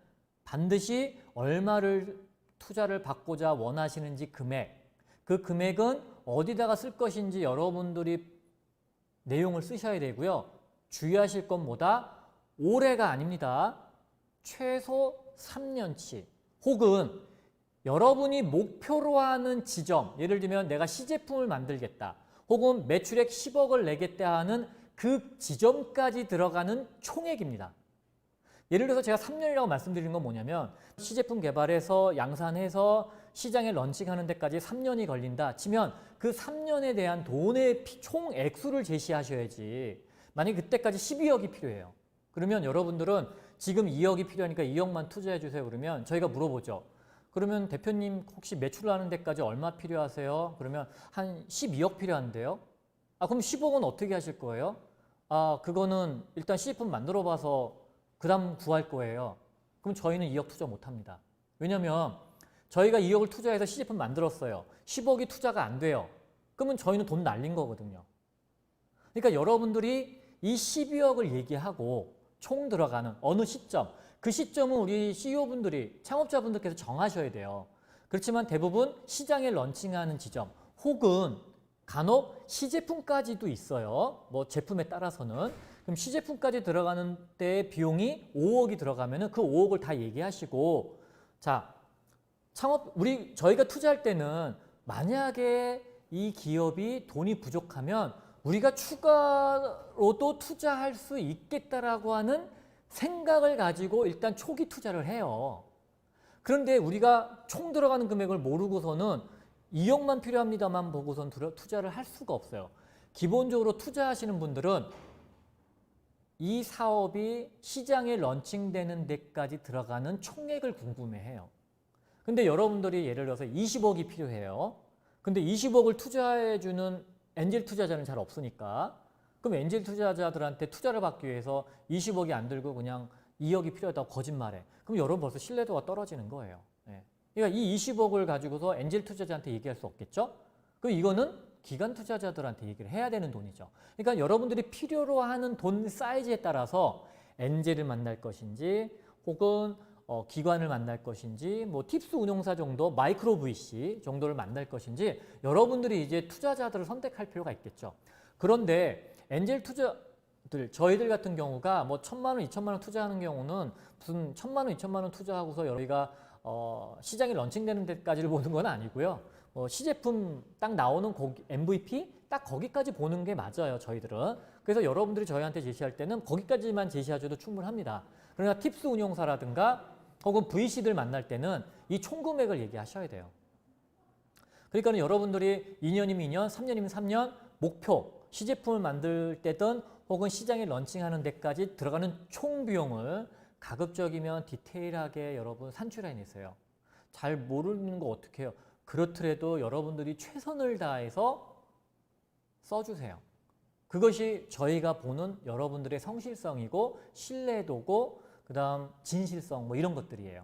[SPEAKER 1] 반드시 얼마를 투자를 받고자 원하시는지 그 금액은 어디다가 쓸 것인지 여러분들이 내용을 쓰셔야 되고요. 주의하실 건 뭐다? 올해가 아닙니다. 최소 3년치 혹은 여러분이 목표로 하는 지점, 예를 들면 내가 시제품을 만들겠다 혹은 매출액 10억을 내겠다 하는 그 지점까지 들어가는 총액입니다. 예를 들어서 제가 3년이라고 말씀드린 건 뭐냐면 시제품 개발해서 양산해서 시장에 런칭하는 데까지 3년이 걸린다 치면 그 3년에 대한 돈의 총 액수를 제시하셔야지. 만약에 그때까지 12억이 필요해요. 그러면 여러분들은 지금 2억이 필요하니까 2억만 투자해 주세요. 그러면 저희가 물어보죠. 그러면 대표님 혹시 매출하는 데까지 얼마 필요하세요? 그러면 한 12억 필요한데요. 그럼 10억은 어떻게 하실 거예요? 그거는 일단 시제품 만들어 봐서 그 다음 구할 거예요. 그럼 저희는 2억 투자 못 합니다. 왜냐면 저희가 2억을 투자해서 시제품 만들었어요. 10억이 투자가 안 돼요. 그러면 저희는 돈 날린 거거든요. 그러니까 여러분들이 이 12억을 얘기하고 총 들어가는 어느 시점, 그 시점은 우리 CEO분들이 창업자분들께서 정하셔야 돼요. 그렇지만 대부분 시장에 런칭하는 지점 혹은 간혹 시제품까지도 있어요. 뭐 제품에 따라서는. 그럼 시제품까지 들어가는 때 비용이 5억이 들어가면은 그 5억을 다 얘기하시고, 자, 저희가 투자할 때는 만약에 이 기업이 돈이 부족하면 우리가 추가로도 투자할 수 있겠다라고 하는 생각을 가지고 일단 초기 투자를 해요. 그런데 우리가 총 들어가는 금액을 모르고서는 2억만 필요합니다만 보고선 투자를 할 수가 없어요. 기본적으로 투자하시는 분들은 이 사업이 시장에 런칭되는 데까지 들어가는 총액을 궁금해해요. 근데 여러분들이 예를 들어서 20억이 필요해요. 근데 20억을 투자해주는 엔젤 투자자는 잘 없으니까 그럼 엔젤 투자자들한테 투자를 받기 위해서 20억이 안 들고 그냥 2억이 필요하다고 거짓말해. 그럼 여러분 벌써 신뢰도가 떨어지는 거예요. 그러니까 이 20억을 가지고서 엔젤 투자자한테 얘기할 수 없겠죠? 그럼 이거는 기관 투자자들한테 얘기를 해야 되는 돈이죠. 그러니까 여러분들이 필요로 하는 돈 사이즈에 따라서 엔젤을 만날 것인지 혹은 기관을 만날 것인지 뭐 팁스 운용사 정도 마이크로 VC 정도를 만날 것인지 여러분들이 이제 투자자들을 선택할 필요가 있겠죠. 그런데 엔젤 투자들 저희들 같은 경우가 뭐 1,000만 원, 2,000만 원 투자하는 경우는 무슨 1,000만 원, 2,000만 원 투자하고서 저희가 시장에 런칭되는 데까지를 보는 건 아니고요. 시제품 딱 나오는 MVP 딱 거기까지 보는 게 맞아요. 저희들은. 그래서 여러분들이 저희한테 제시할 때는 거기까지만 제시하셔도 충분합니다. 그러나 팁스 운용사라든가 혹은 VC들 만날 때는 이 총 금액을 얘기하셔야 돼요. 그러니까 여러분들이 2년이면 2년, 3년이면 3년 목표, 시제품을 만들 때든 혹은 시장에 런칭하는 데까지 들어가는 총 비용을 가급적이면 디테일하게 여러분 산출해내세요. 잘 모르는 거 어떻게 해요? 그렇더라도 여러분들이 최선을 다해서 써주세요. 그것이 저희가 보는 여러분들의 성실성이고 신뢰도고 그 다음 진실성 뭐 이런 것들이에요.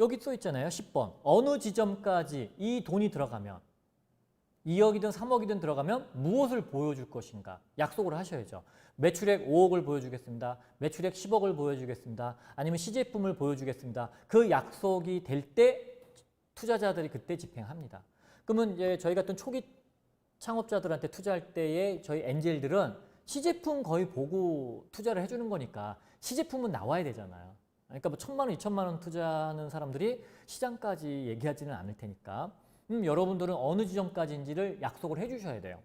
[SPEAKER 1] 여기 써 있잖아요. 10번. 어느 지점까지 이 돈이 들어가면 2억이든 3억이든 들어가면 무엇을 보여줄 것인가 약속을 하셔야죠. 매출액 5억을 보여주겠습니다. 매출액 10억을 보여주겠습니다. 아니면 시제품을 보여주겠습니다. 그 약속이 될 때 투자자들이 그때 집행합니다. 그러면 이제 저희 같은 초기 창업자들한테 투자할 때에 저희 엔젤들은 시제품 거의 보고 투자를 해주는 거니까 시제품은 나와야 되잖아요. 그러니까 뭐 1,000만 원, 2,000만 원 투자하는 사람들이 시장까지 얘기하지는 않을 테니까 여러분들은 어느 지점까지인지를 약속을 해주셔야 돼요.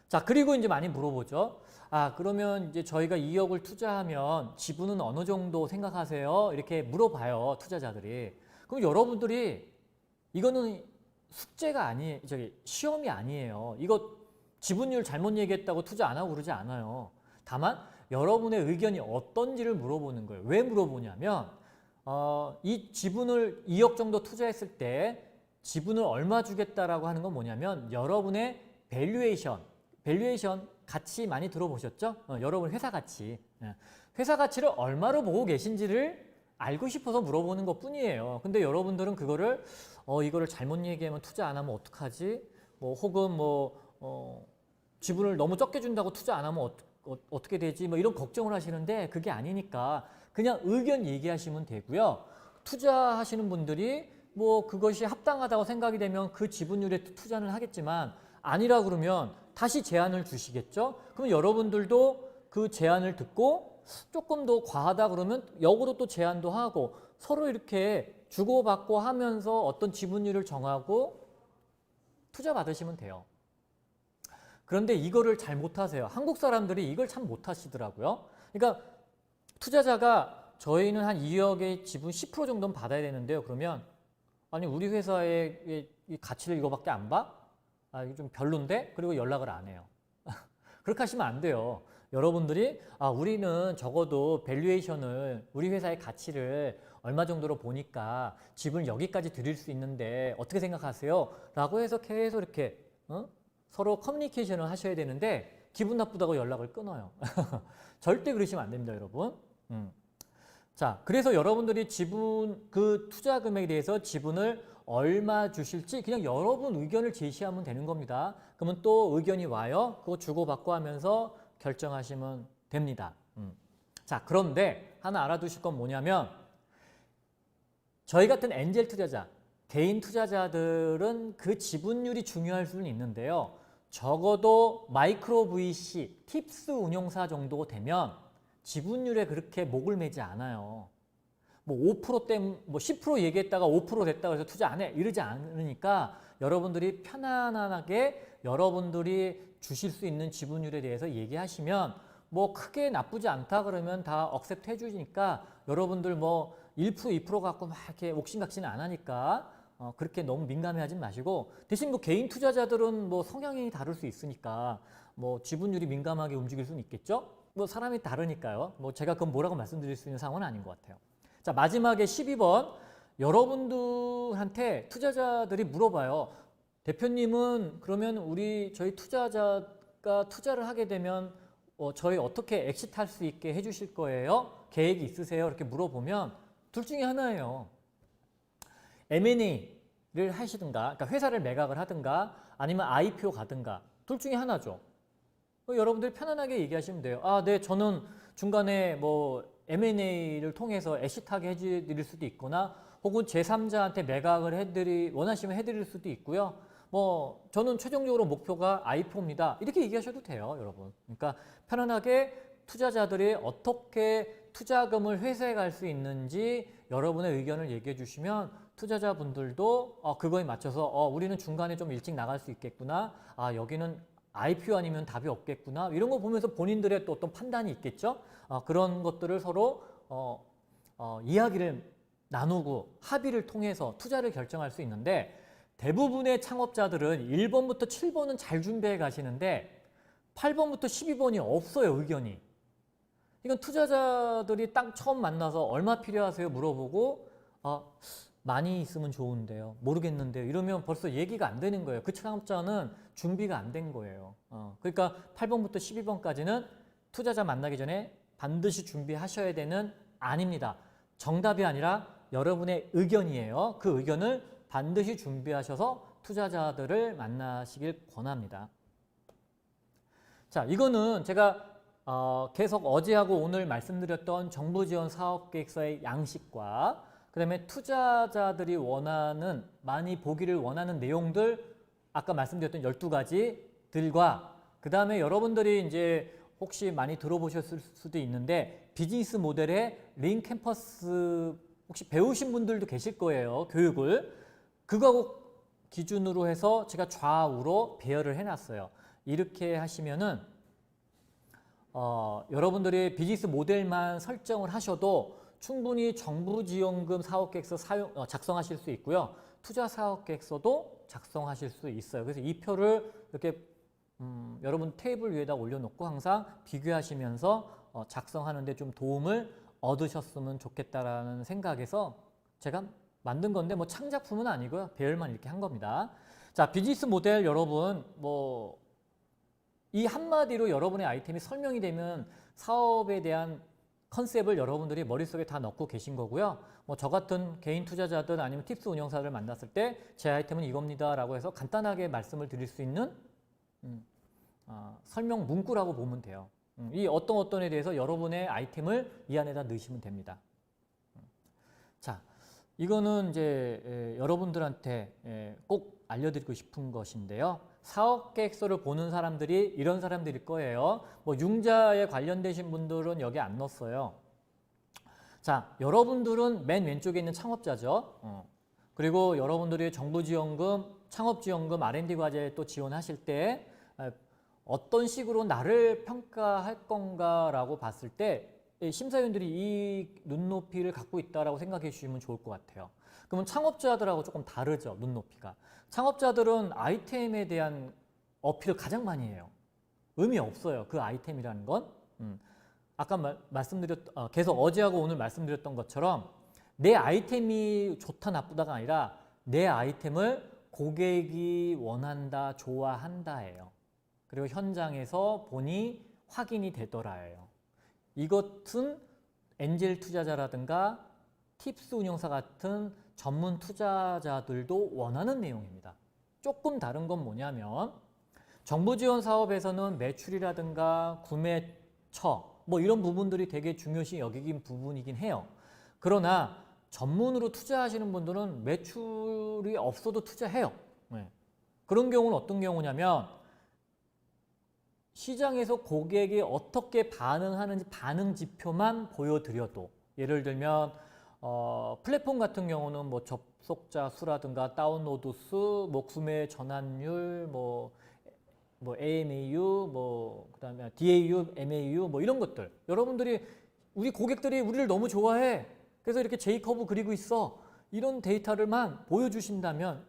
[SPEAKER 1] 자, 그리고 이제 많이 물어보죠. 아, 그러면 이제 저희가 2억을 투자하면 지분은 어느 정도 생각하세요? 이렇게 물어봐요, 투자자들이. 그럼 여러분들이 이거는 숙제가 아니에요. 시험이 아니에요. 이거 지분율 잘못 얘기했다고 투자 안 하고 그러지 않아요. 다만 여러분의 의견이 어떤지를 물어보는 거예요. 왜 물어보냐면 이 지분을 2억 정도 투자했을 때 지분을 얼마 주겠다라고 하는 건 뭐냐면 여러분의 밸류에이션 가치 많이 들어보셨죠? 여러분 회사 가치. 회사 가치를 얼마로 보고 계신지를 알고 싶어서 물어보는 것 뿐이에요. 근데 여러분들은 그거를 이거를 잘못 얘기하면 투자 안 하면 어떡하지? 뭐 혹은 지분을 너무 적게 준다고 투자 안 하면 어떻게 되지? 뭐 이런 걱정을 하시는데 그게 아니니까 그냥 의견 얘기하시면 되고요. 투자하시는 분들이 뭐 그것이 합당하다고 생각이 되면 그 지분율에 투자는 하겠지만 아니라 그러면 다시 제안을 주시겠죠? 그럼 여러분들도 그 제안을 듣고 조금 더 과하다 그러면 역으로 또 제안도 하고 서로 이렇게 주고받고 하면서 어떤 지분율을 정하고 투자 받으시면 돼요. 그런데 이거를 잘 못하세요. 한국 사람들이 이걸 참 못하시더라고요. 그러니까 투자자가 저희는 한 2억의 지분 10% 정도는 받아야 되는데요. 그러면 아니 우리 회사의 가치를 이거밖에 안 봐? 아, 이거 좀 별론데? 그리고 연락을 안 해요. 그렇게 하시면 안 돼요. 여러분들이 우리는 적어도 밸류에이션을 우리 회사의 가치를 얼마 정도로 보니까 지분을 여기까지 드릴 수 있는데 어떻게 생각하세요? 라고 해서 계속 이렇게 서로 커뮤니케이션을 하셔야 되는데 기분 나쁘다고 연락을 끊어요. 절대 그러시면 안 됩니다, 여러분. 자, 그래서 여러분들이 지분 그 투자 금액에 대해서 지분을 얼마 주실지 그냥 여러분 의견을 제시하면 되는 겁니다. 그러면 또 의견이 와요. 그거 주고받고 하면서 결정하시면 됩니다. 자, 그런데 하나 알아두실 건 뭐냐면 저희 같은 엔젤 투자자, 개인 투자자들은 그 지분율이 중요할 수는 있는데요. 적어도 마이크로 VC, 팁스 운용사 정도 되면 지분율에 그렇게 목을 매지 않아요. 뭐 5% 때문에 뭐 10% 얘기했다가 5% 됐다고 해서 투자 안 해 이러지 않으니까 여러분들이 편안하게 여러분들이 주실 수 있는 지분율에 대해서 얘기하시면 뭐 크게 나쁘지 않다 그러면 다 억셉트 해주니까 여러분들 뭐 1% 2% 갖고 막 이렇게 옥신각신 안 하니까 그렇게 너무 민감해하지 마시고 대신 뭐 개인 투자자들은 뭐 성향이 다를 수 있으니까 뭐 지분율이 민감하게 움직일 수는 있겠죠. 뭐 사람이 다르니까요. 뭐 제가 그건 뭐라고 말씀드릴 수 있는 상황은 아닌 것 같아요. 자, 마지막에 12번 여러분들한테 투자자들이 물어봐요. 대표님은 그러면 저희 투자자가 투자를 하게 되면 저희 어떻게 엑시트할 수 있게 해주실 거예요? 계획이 있으세요? 이렇게 물어보면 둘 중에 하나예요. M&A를 하시든가, 그러니까 회사를 매각을 하든가, 아니면 IPO 가든가, 둘 중에 하나죠. 여러분들이 편안하게 얘기하시면 돼요. 아, 네, 저는 중간에 뭐 M&A를 통해서 엑시트하게 해드릴 수도 있거나, 혹은 제3자한테 매각을 원하시면 해드릴 수도 있고요. 뭐 저는 최종적으로 목표가 IPO입니다. 이렇게 얘기하셔도 돼요, 여러분. 그러니까 편안하게 투자자들이 어떻게 투자금을 회수해 갈 수 있는지 여러분의 의견을 얘기해 주시면 투자자분들도 그거에 맞춰서 우리는 중간에 좀 일찍 나갈 수 있겠구나. 여기는 IPO 아니면 답이 없겠구나. 이런 거 보면서 본인들의 또 어떤 판단이 있겠죠. 그런 것들을 서로 이야기를 나누고 합의를 통해서 투자를 결정할 수 있는데 대부분의 창업자들은 1번부터 7번은 잘 준비해 가시는데 8번부터 12번이 없어요, 의견이. 이건 투자자들이 딱 처음 만나서 얼마 필요하세요? 물어보고 많이 있으면 좋은데요. 모르겠는데요. 이러면 벌써 얘기가 안 되는 거예요. 그 창업자는 준비가 안 된 거예요. 그러니까 8번부터 12번까지는 투자자 만나기 전에 반드시 준비하셔야 되는 아닙니다. 정답이 아니라 여러분의 의견이에요. 그 의견을 반드시 준비하셔서 투자자들을 만나시길 권합니다. 자, 이거는 제가 계속 어제하고 오늘 말씀드렸던 정부 지원 사업 계획서의 양식과 그다음에 투자자들이 원하는, 많이 보기를 원하는 내용들, 아까 말씀드렸던 12가지들과 그다음에 여러분들이 이제 혹시 많이 들어보셨을 수도 있는데 비즈니스 모델의 링 캠퍼스 혹시 배우신 분들도 계실 거예요. 교육을. 그거하고 기준으로 해서 제가 좌우로 배열을 해놨어요. 이렇게 하시면은 여러분들이 비즈니스 모델만 설정을 하셔도 충분히 정부 지원금 사업계획서 작성하실 수 있고요. 투자 사업계획서도 작성하실 수 있어요. 그래서 이 표를 이렇게 여러분 테이블 위에다 올려놓고 항상 비교하시면서 작성하는 데 좀 도움을 얻으셨으면 좋겠다라는 생각에서 제가 만든 건데 뭐 창작품은 아니고요. 배열만 이렇게 한 겁니다. 자, 비즈니스 모델 여러분 뭐 이 한마디로 여러분의 아이템이 설명이 되면 사업에 대한 컨셉을 여러분들이 머릿속에 다 넣고 계신 거고요. 뭐 저 같은 개인 투자자들 아니면 팁스 운영사를 만났을 때 제 아이템은 이겁니다 라고 해서 간단하게 말씀을 드릴 수 있는 설명 문구라고 보면 돼요. 이 어떤에 대해서 여러분의 아이템을 이 안에다 넣으시면 됩니다. 자, 이거는 이제 여러분들한테 꼭 알려드리고 싶은 것인데요. 사업계획서를 보는 사람들이 이런 사람들일 거예요. 뭐 융자에 관련되신 분들은 여기 안 넣었어요. 자, 여러분들은 맨 왼쪽에 있는 창업자죠. 그리고 여러분들이 정부지원금, 창업지원금, R&D 과제 또 지원하실 때 어떤 식으로 나를 평가할 건가라고 봤을 때 심사위원들이 이 눈높이를 갖고 있다라고 생각해 주시면 좋을 것 같아요. 그러면 창업자들하고 조금 다르죠, 눈높이가. 창업자들은 아이템에 대한 어필을 가장 많이 해요. 의미 없어요, 그 아이템이라는 건. 아까 계속 어제하고 오늘 말씀드렸던 것처럼 내 아이템이 좋다 나쁘다가 아니라 내 아이템을 고객이 원한다, 좋아한다예요. 그리고 현장에서 보니 확인이 되더라예요. 이것은 엔젤 투자자라든가 팁스 운용사 같은 전문 투자자들도 원하는 내용입니다. 조금 다른 건 뭐냐면 정부 지원 사업에서는 매출이라든가 구매처 뭐 이런 부분들이 되게 중요시 여기긴 부분이긴 해요. 그러나 전문으로 투자하시는 분들은 매출이 없어도 투자해요. 네. 그런 경우는 어떤 경우냐면 시장에서 고객이 어떻게 반응하는지 반응 지표만 보여드려도, 예를 들면 플랫폼 같은 경우는 뭐 접속자 수라든가 다운로드 수, 뭐 구매 전환율, 뭐 AMAU, 뭐 그다음에 DAU, MAU 뭐 이런 것들, 여러분들이 우리 고객들이 우리를 너무 좋아해, 그래서 이렇게 J커브 그리고 있어, 이런 데이터를만 보여주신다면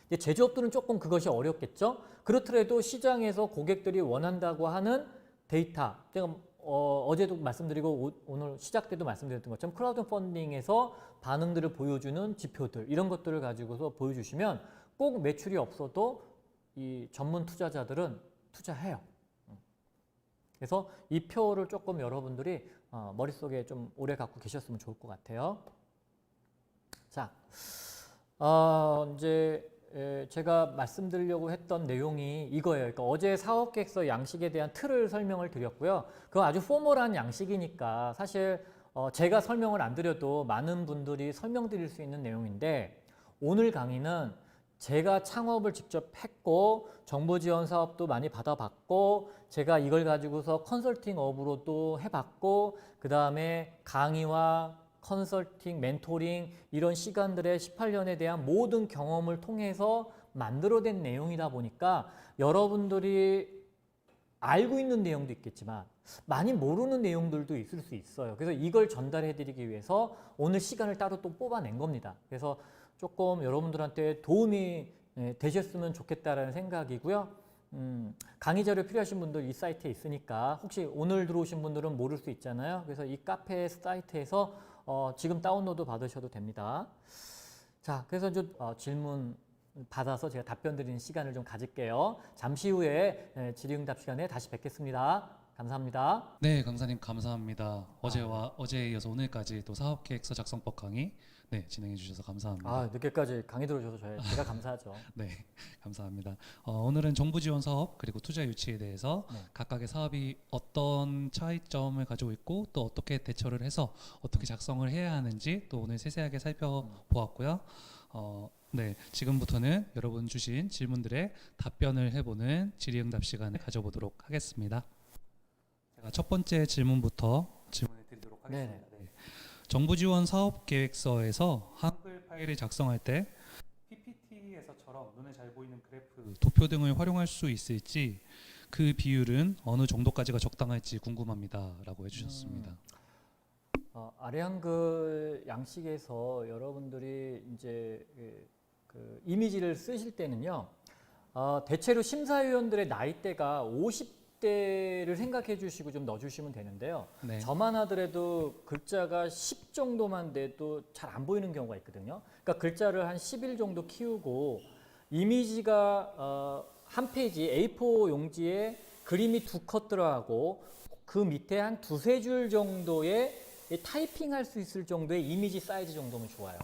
[SPEAKER 1] 이제 제조업들은 조금 그것이 어렵겠죠. 그렇더라도 시장에서 고객들이 원한다고 하는 데이터, 제가 어제도 말씀드리고 오늘 시작 때도 말씀드렸던 것처럼 크라우드 펀딩에서 반응들을 보여주는 지표들, 이런 것들을 가지고서 보여주시면 꼭 매출이 없어도 이 전문 투자자들은 투자해요. 그래서 이 표를 조금 여러분들이 머릿속에 좀 오래 갖고 계셨으면 좋을 것 같아요. 자, 이제 제가 말씀드리려고 했던 내용이 이거예요. 그러니까 어제 사업계획서 양식에 대한 틀을 설명을 드렸고요. 그거 아주 포멀한 양식이니까 사실 제가 설명을 안 드려도 많은 분들이 설명드릴 수 있는 내용인데, 오늘 강의는 제가 창업을 직접 했고 정부 지원 사업도 많이 받아봤고 제가 이걸 가지고서 컨설팅 업으로도 해봤고 그 다음에 강의와 컨설팅, 멘토링 이런 시간들의 18년에 대한 모든 경험을 통해서 만들어낸 내용이다 보니까 여러분들이 알고 있는 내용도 있겠지만 많이 모르는 내용들도 있을 수 있어요. 그래서 이걸 전달해 드리기 위해서 오늘 시간을 따로 또 뽑아낸 겁니다. 그래서 조금 여러분들한테 도움이 되셨으면 좋겠다라는 생각이고요. 강의 자료 필요하신 분들 이 사이트에 있으니까, 혹시 오늘 들어오신 분들은 모를 수 있잖아요. 그래서 이 카페 사이트에서 지금 다운로드 받으셔도 됩니다. 자, 그래서 질문 받아서 제가 답변 드리는 시간을 좀 가질게요. 잠시 후에 질의응답 시간에 다시 뵙겠습니다. 감사합니다.
[SPEAKER 2] 네, 강사님 감사합니다. 어제에 이어서 오늘까지 또 사업계획서 작성법 강의 진행해 주셔서 감사합니다.
[SPEAKER 1] 늦게까지 강의 들어주셔서 제가 감사하죠.
[SPEAKER 2] 네, 감사합니다. 오늘은 정부 지원 사업 그리고 투자 유치에 대해서
[SPEAKER 1] 네.
[SPEAKER 2] 각각의 사업이 어떤 차이점을 가지고 있고 또 어떻게 대처를 해서 어떻게 작성을 해야 하는지 또 오늘 세세하게 살펴보았고요. 네, 지금부터는 여러분 주신 질문들에 답변을 해보는 질의응답 시간을 가져보도록 하겠습니다. 제가 첫 번째 질문부터 질문을 드리도록 하겠습니다. 네. 정부 지원 사업 계획서에서 한글 파일을 작성할 때 PPT에서처럼 눈에 잘 보이는 그래프, 도표 등을 활용할 수 있을지 그 비율은 어느 정도까지가 적당할지 궁금합니다라고 해주셨습니다.
[SPEAKER 1] 아래 한글 양식에서 여러분들이 이제 그 이미지를 쓰실 때는요, 대체로 심사위원들의 나이대가 50대를 생각해 주시고 좀 넣어주시면 되는데요.
[SPEAKER 2] 네.
[SPEAKER 1] 저만 하더라도 글자가 10 정도만 돼도 잘 안 보이는 경우가 있거든요. 그러니까 글자를 한 11 정도 키우고 이미지가 한 페이지 A4 용지에 그림이 2컷 들어가고 그 밑에 한 2-3줄 정도의 타이핑할 수 있을 정도의 이미지 사이즈 정도면 좋아요.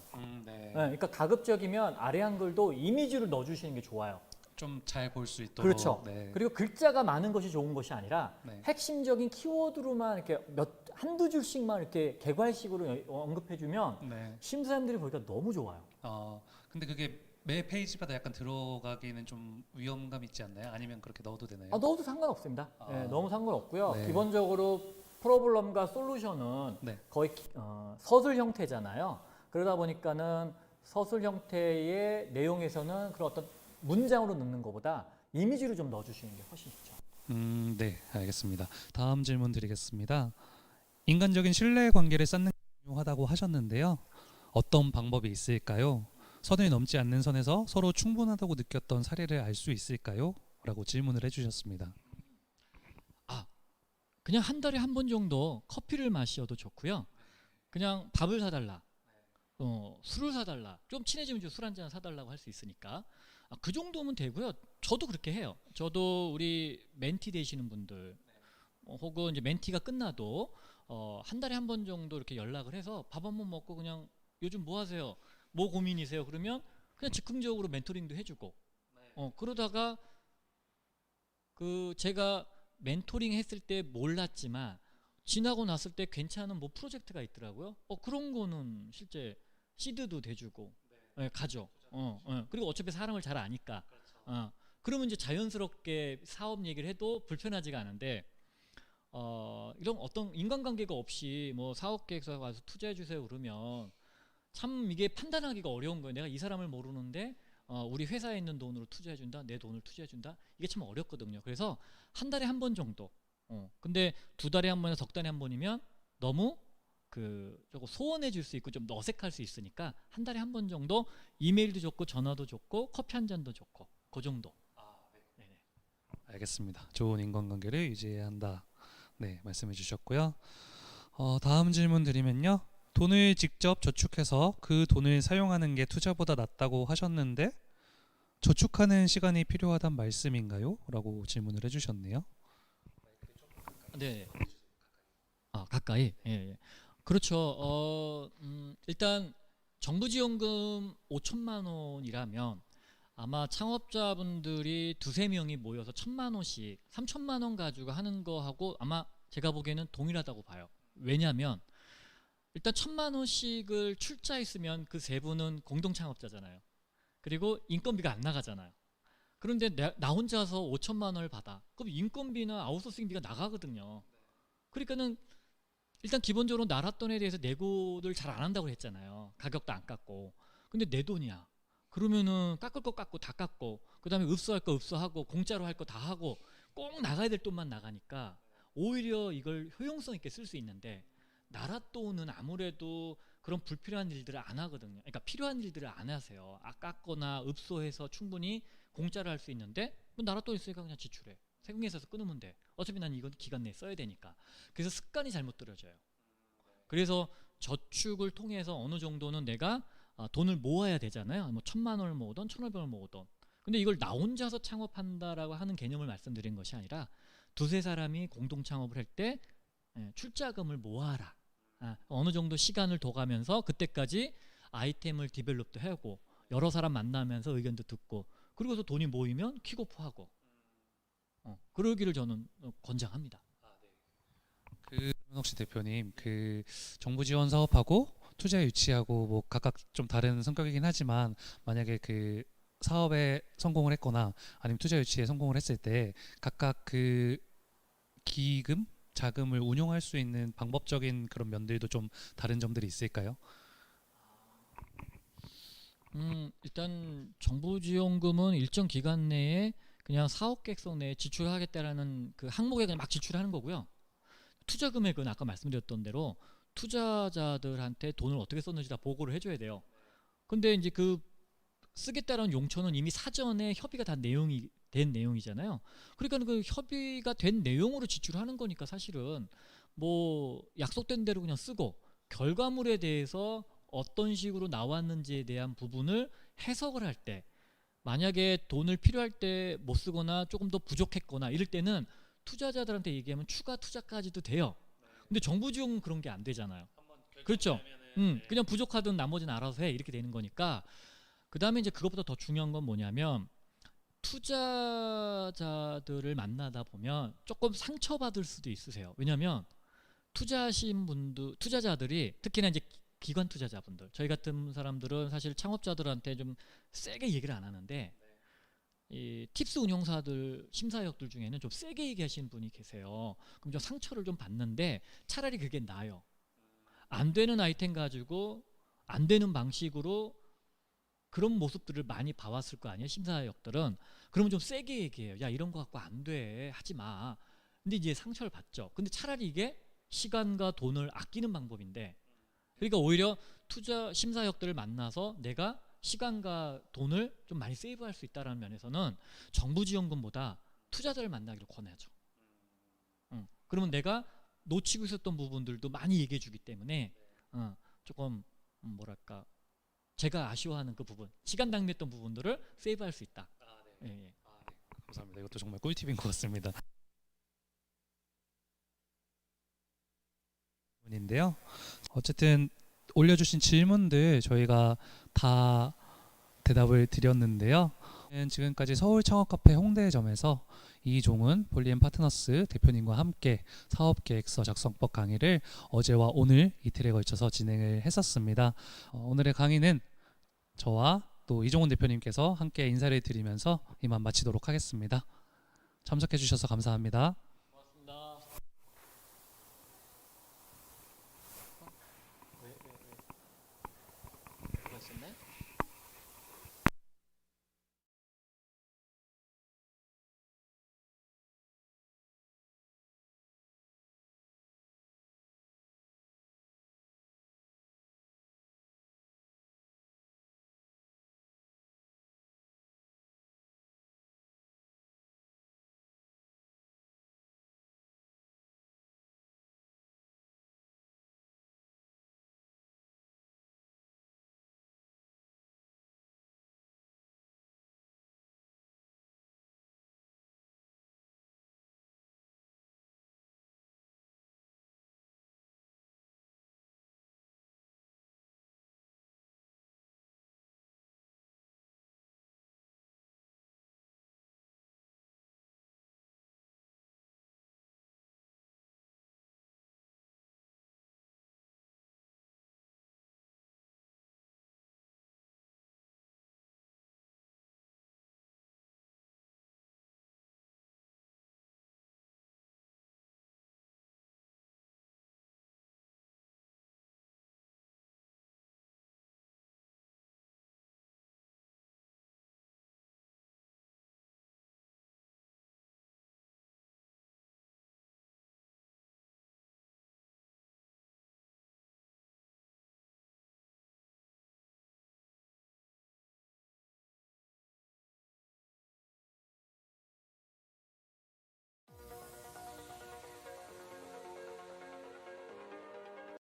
[SPEAKER 2] 네.
[SPEAKER 1] 그러니까 가급적이면 아래 한글도 이미지를 넣어주시는 게 좋아요.
[SPEAKER 2] 좀 잘 볼 수 있도록.
[SPEAKER 1] 그렇죠.
[SPEAKER 2] 네.
[SPEAKER 1] 그리고 글자가 많은 것이 좋은 것이 아니라
[SPEAKER 2] 네.
[SPEAKER 1] 핵심적인 키워드로만 이렇게 한두 줄씩만 이렇게 개괄식으로 언급해주면
[SPEAKER 2] 네.
[SPEAKER 1] 심사위원들이 보기가 너무 좋아요.
[SPEAKER 2] 근데 그게 매 페이지마다 약간 들어가기는 좀 위험감 있지 않나요? 아니면 그렇게 넣어도 되나요?
[SPEAKER 1] 넣어도 상관없습니다. 너무 상관없고요.
[SPEAKER 2] 네.
[SPEAKER 1] 기본적으로 프로블럼과 솔루션은
[SPEAKER 2] 네.
[SPEAKER 1] 거의 서술 형태잖아요. 그러다 보니까는 서술 형태의 내용에서는 그런 어떤 문장으로 넣는 것보다 이미지로 좀 넣어주시는 게 훨씬 좋죠.
[SPEAKER 2] 네, 알겠습니다. 다음 질문 드리겠습니다. 인간적인 신뢰 관계를 쌓는 게 중요하다고 하셨는데요. 어떤 방법이 있을까요? 선을 넘지 않는 선에서 서로 충분하다고 느꼈던 사례를 알 수 있을까요? 라고 질문을 해주셨습니다.
[SPEAKER 1] 그냥 한 달에 한 번 정도 커피를 마셔도 좋고요. 그냥 밥을 사달라, 술을 사달라, 좀 친해지면 술 한잔 사달라고 할 수 있으니까 그 정도면 되고요. 저도 그렇게 해요. 저도 우리 멘티 되시는 분들 혹은 이제 멘티가 끝나도 한 달에 한 번 정도 이렇게 연락을 해서 밥 한 번 먹고 그냥 요즘 뭐 하세요? 뭐 고민이세요? 그러면 그냥 즉흥적으로 멘토링도 해주고 그러다가 그 제가 멘토링 했을 때 몰랐지만 지나고 났을 때 괜찮은 뭐 프로젝트가 있더라고요. 그런 거는 실제 시드도 돼주고 가죠. 그리고 어차피 사람을 잘 아니까. 그러면 이제 자연스럽게 사업 얘기를 해도 불편하지가 않은데 이런 어떤 인간관계가 없이 뭐 사업계획서 가서 투자해 주세요 그러면 참 이게 판단하기가 어려운 거예요. 내가 이 사람을 모르는데 우리 회사에 있는 돈으로 투자해준다, 내 돈을 투자해준다, 이게 참 어렵거든요. 그래서 한 달에 한 번 정도. 근데 2달에 한 번이나 석 달에 한 번이면 너무 조금 소원해 줄 수 있고 좀 어색할 수 있으니까 한 달에 한 번 정도 이메일도 좋고 전화도 좋고 커피 한 잔도 좋고 그 정도. 네네.
[SPEAKER 2] 알겠습니다. 좋은 인간관계를 유지해야 한다. 네, 말씀해 주셨고요. 다음 질문 드리면요. 돈을 직접 저축해서 그 돈을 사용하는 게 투자보다 낫다고 하셨는데 저축하는 시간이 필요하단 말씀인가요? 라고 질문을 해주셨네요.
[SPEAKER 1] 네. 가까이. 예. 그렇죠. 일단 정부지원금 5천만 원이라면 아마 창업자분들이 2-3명이 모여서 1,000만 원씩 3천만 원 가지고 하는 거하고 아마 제가 보기에는 동일하다고 봐요. 왜냐하면 일단 1,000만 원씩을 출자했으면 그 세 분은 공동 창업자잖아요. 그리고 인건비가 안 나가잖아요. 그런데 나 혼자서 5천만 원을 받아. 그럼 인건비나 아웃소싱비가 나가거든요. 그러니까는 일단 기본적으로 나라 돈에 대해서 내고를 잘 안 한다고 했잖아요. 가격도 안 깎고. 근데 내 돈이야. 그러면은 깎을 거 깎고 다 깎고 그다음에 읍수할 거 읍수하고 공짜로 할 거 다 하고 꼭 나가야 될 돈만 나가니까 오히려 이걸 효용성 있게 쓸 수 있는데 나라 돈은 아무래도 그런 불필요한 일들을 안 하거든요. 그러니까 필요한 일들을 안 하세요. 깎거나 읍소해서 충분히 공짜로 할 수 있는데 뭐 나라 돈 있으니까 그냥 지출해. 세금회사에서 끊으면 돼. 어차피 난 이건 기간 내에 써야 되니까. 그래서 습관이 잘못 들여져요. 그래서 저축을 통해서 어느 정도는 내가 돈을 모아야 되잖아요. 뭐 1,000만 원을 모으던 1,500원을 모으던. 근데 이걸 나 혼자서 창업한다라고 하는 개념을 말씀드린 것이 아니라 두세 사람이 공동 창업을 할 때 출자금을 모아라. 어느 정도 시간을 둬 가면서 그때까지 아이템을 디벨롭도 하고 여러 사람 만나면서 의견도 듣고 그리고서 돈이 모이면 킥오프하고 그러기를 저는 권장합니다.
[SPEAKER 2] 그 혹시 대표님 그 정부 지원 사업하고 투자 유치하고 뭐 각각 좀 다른 성격이긴 하지만 만약에 그 사업에 성공을 했거나 아니면 투자 유치에 성공을 했을 때 각각 그 기금 자금을 운용할 수 있는 방법적인 그런 면들도 좀 다른 점들이 있을까요?
[SPEAKER 1] 일단 정부 지원금은 일정 기간 내에 그냥 사업 계획서 내에 지출하겠다라는 그 항목에 그냥 막 지출하는 거고요. 투자 금액은 아까 말씀드렸던 대로 투자자들한테 돈을 어떻게 썼는지 다 보고를 해줘야 돼요. 근데 이제 그 쓰겠다라는 용처는 이미 사전에 협의가 다 된 내용이잖아요. 그러니까 그 협의가 된 내용으로 지출하는 거니까 사실은 뭐 약속된 대로 그냥 쓰고 결과물에 대해서 어떤 식으로 나왔는지에 대한 부분을 해석을 할 때 만약에 돈을 필요할 때 못 쓰거나 조금 더 부족했거나 이럴 때는 투자자들한테 얘기하면 추가 투자까지도 돼요. 근데 정부 지원은 그런 게 안 되잖아요. 그렇죠. 그냥 부족하든 나머지는 알아서 해 이렇게 되는 거니까 그 다음에 이제 그것보다 더 중요한 건 뭐냐면 투자자들을 만나다 보면 조금 상처받을 수도 있으세요. 왜냐하면 투자하신 분들, 투자자들이 특히나 이제 기관 투자자분들, 저희 같은 사람들은 사실 창업자들한테 좀 세게 얘기를 안 하는데 이 팁스 운용사들 심사역들 중에는 좀 세게 얘기하시는 분이 계세요. 그럼 좀 상처를 좀 받는데 차라리 그게 나아요. 안 되는 아이템 가지고 안 되는 방식으로 그런 모습들을 많이 봐왔을 거 아니에요, 심사역들은. 그러면 좀 세게 얘기해요. 야, 이런 거 갖고 안 돼, 하지 마. 근데 이제 상처를 받죠. 근데 차라리 이게 시간과 돈을 아끼는 방법인데, 그러니까 오히려 투자 심사역들을 만나서 내가 시간과 돈을 좀 많이 세이브할 수 있다는 면에서는 정부 지원금보다 투자자를 만나기를 권하죠. 그러면 내가 놓치고 있었던 부분들도 많이 얘기해 주기 때문에 조금 뭐랄까 제가 아쉬워하는 그 부분, 시간 낭비했던 부분들을 세이브할 수 있다. 예, 예.
[SPEAKER 2] 감사합니다. 이것도 정말 꿀팁인 것 같습니다. 인데요. 어쨌든 올려주신 질문들 저희가 다 대답을 드렸는데요. 지금까지 서울 창업카페 홍대점에서 이종훈 폴리엠 파트너스 대표님과 함께 사업계획서 작성법 강의를 어제와 오늘 이틀에 걸쳐서 진행을 했었습니다. 오늘의 강의는 저와 또 이종훈 대표님께서 함께 인사를 드리면서 이만 마치도록 하겠습니다. 참석해 주셔서 감사합니다.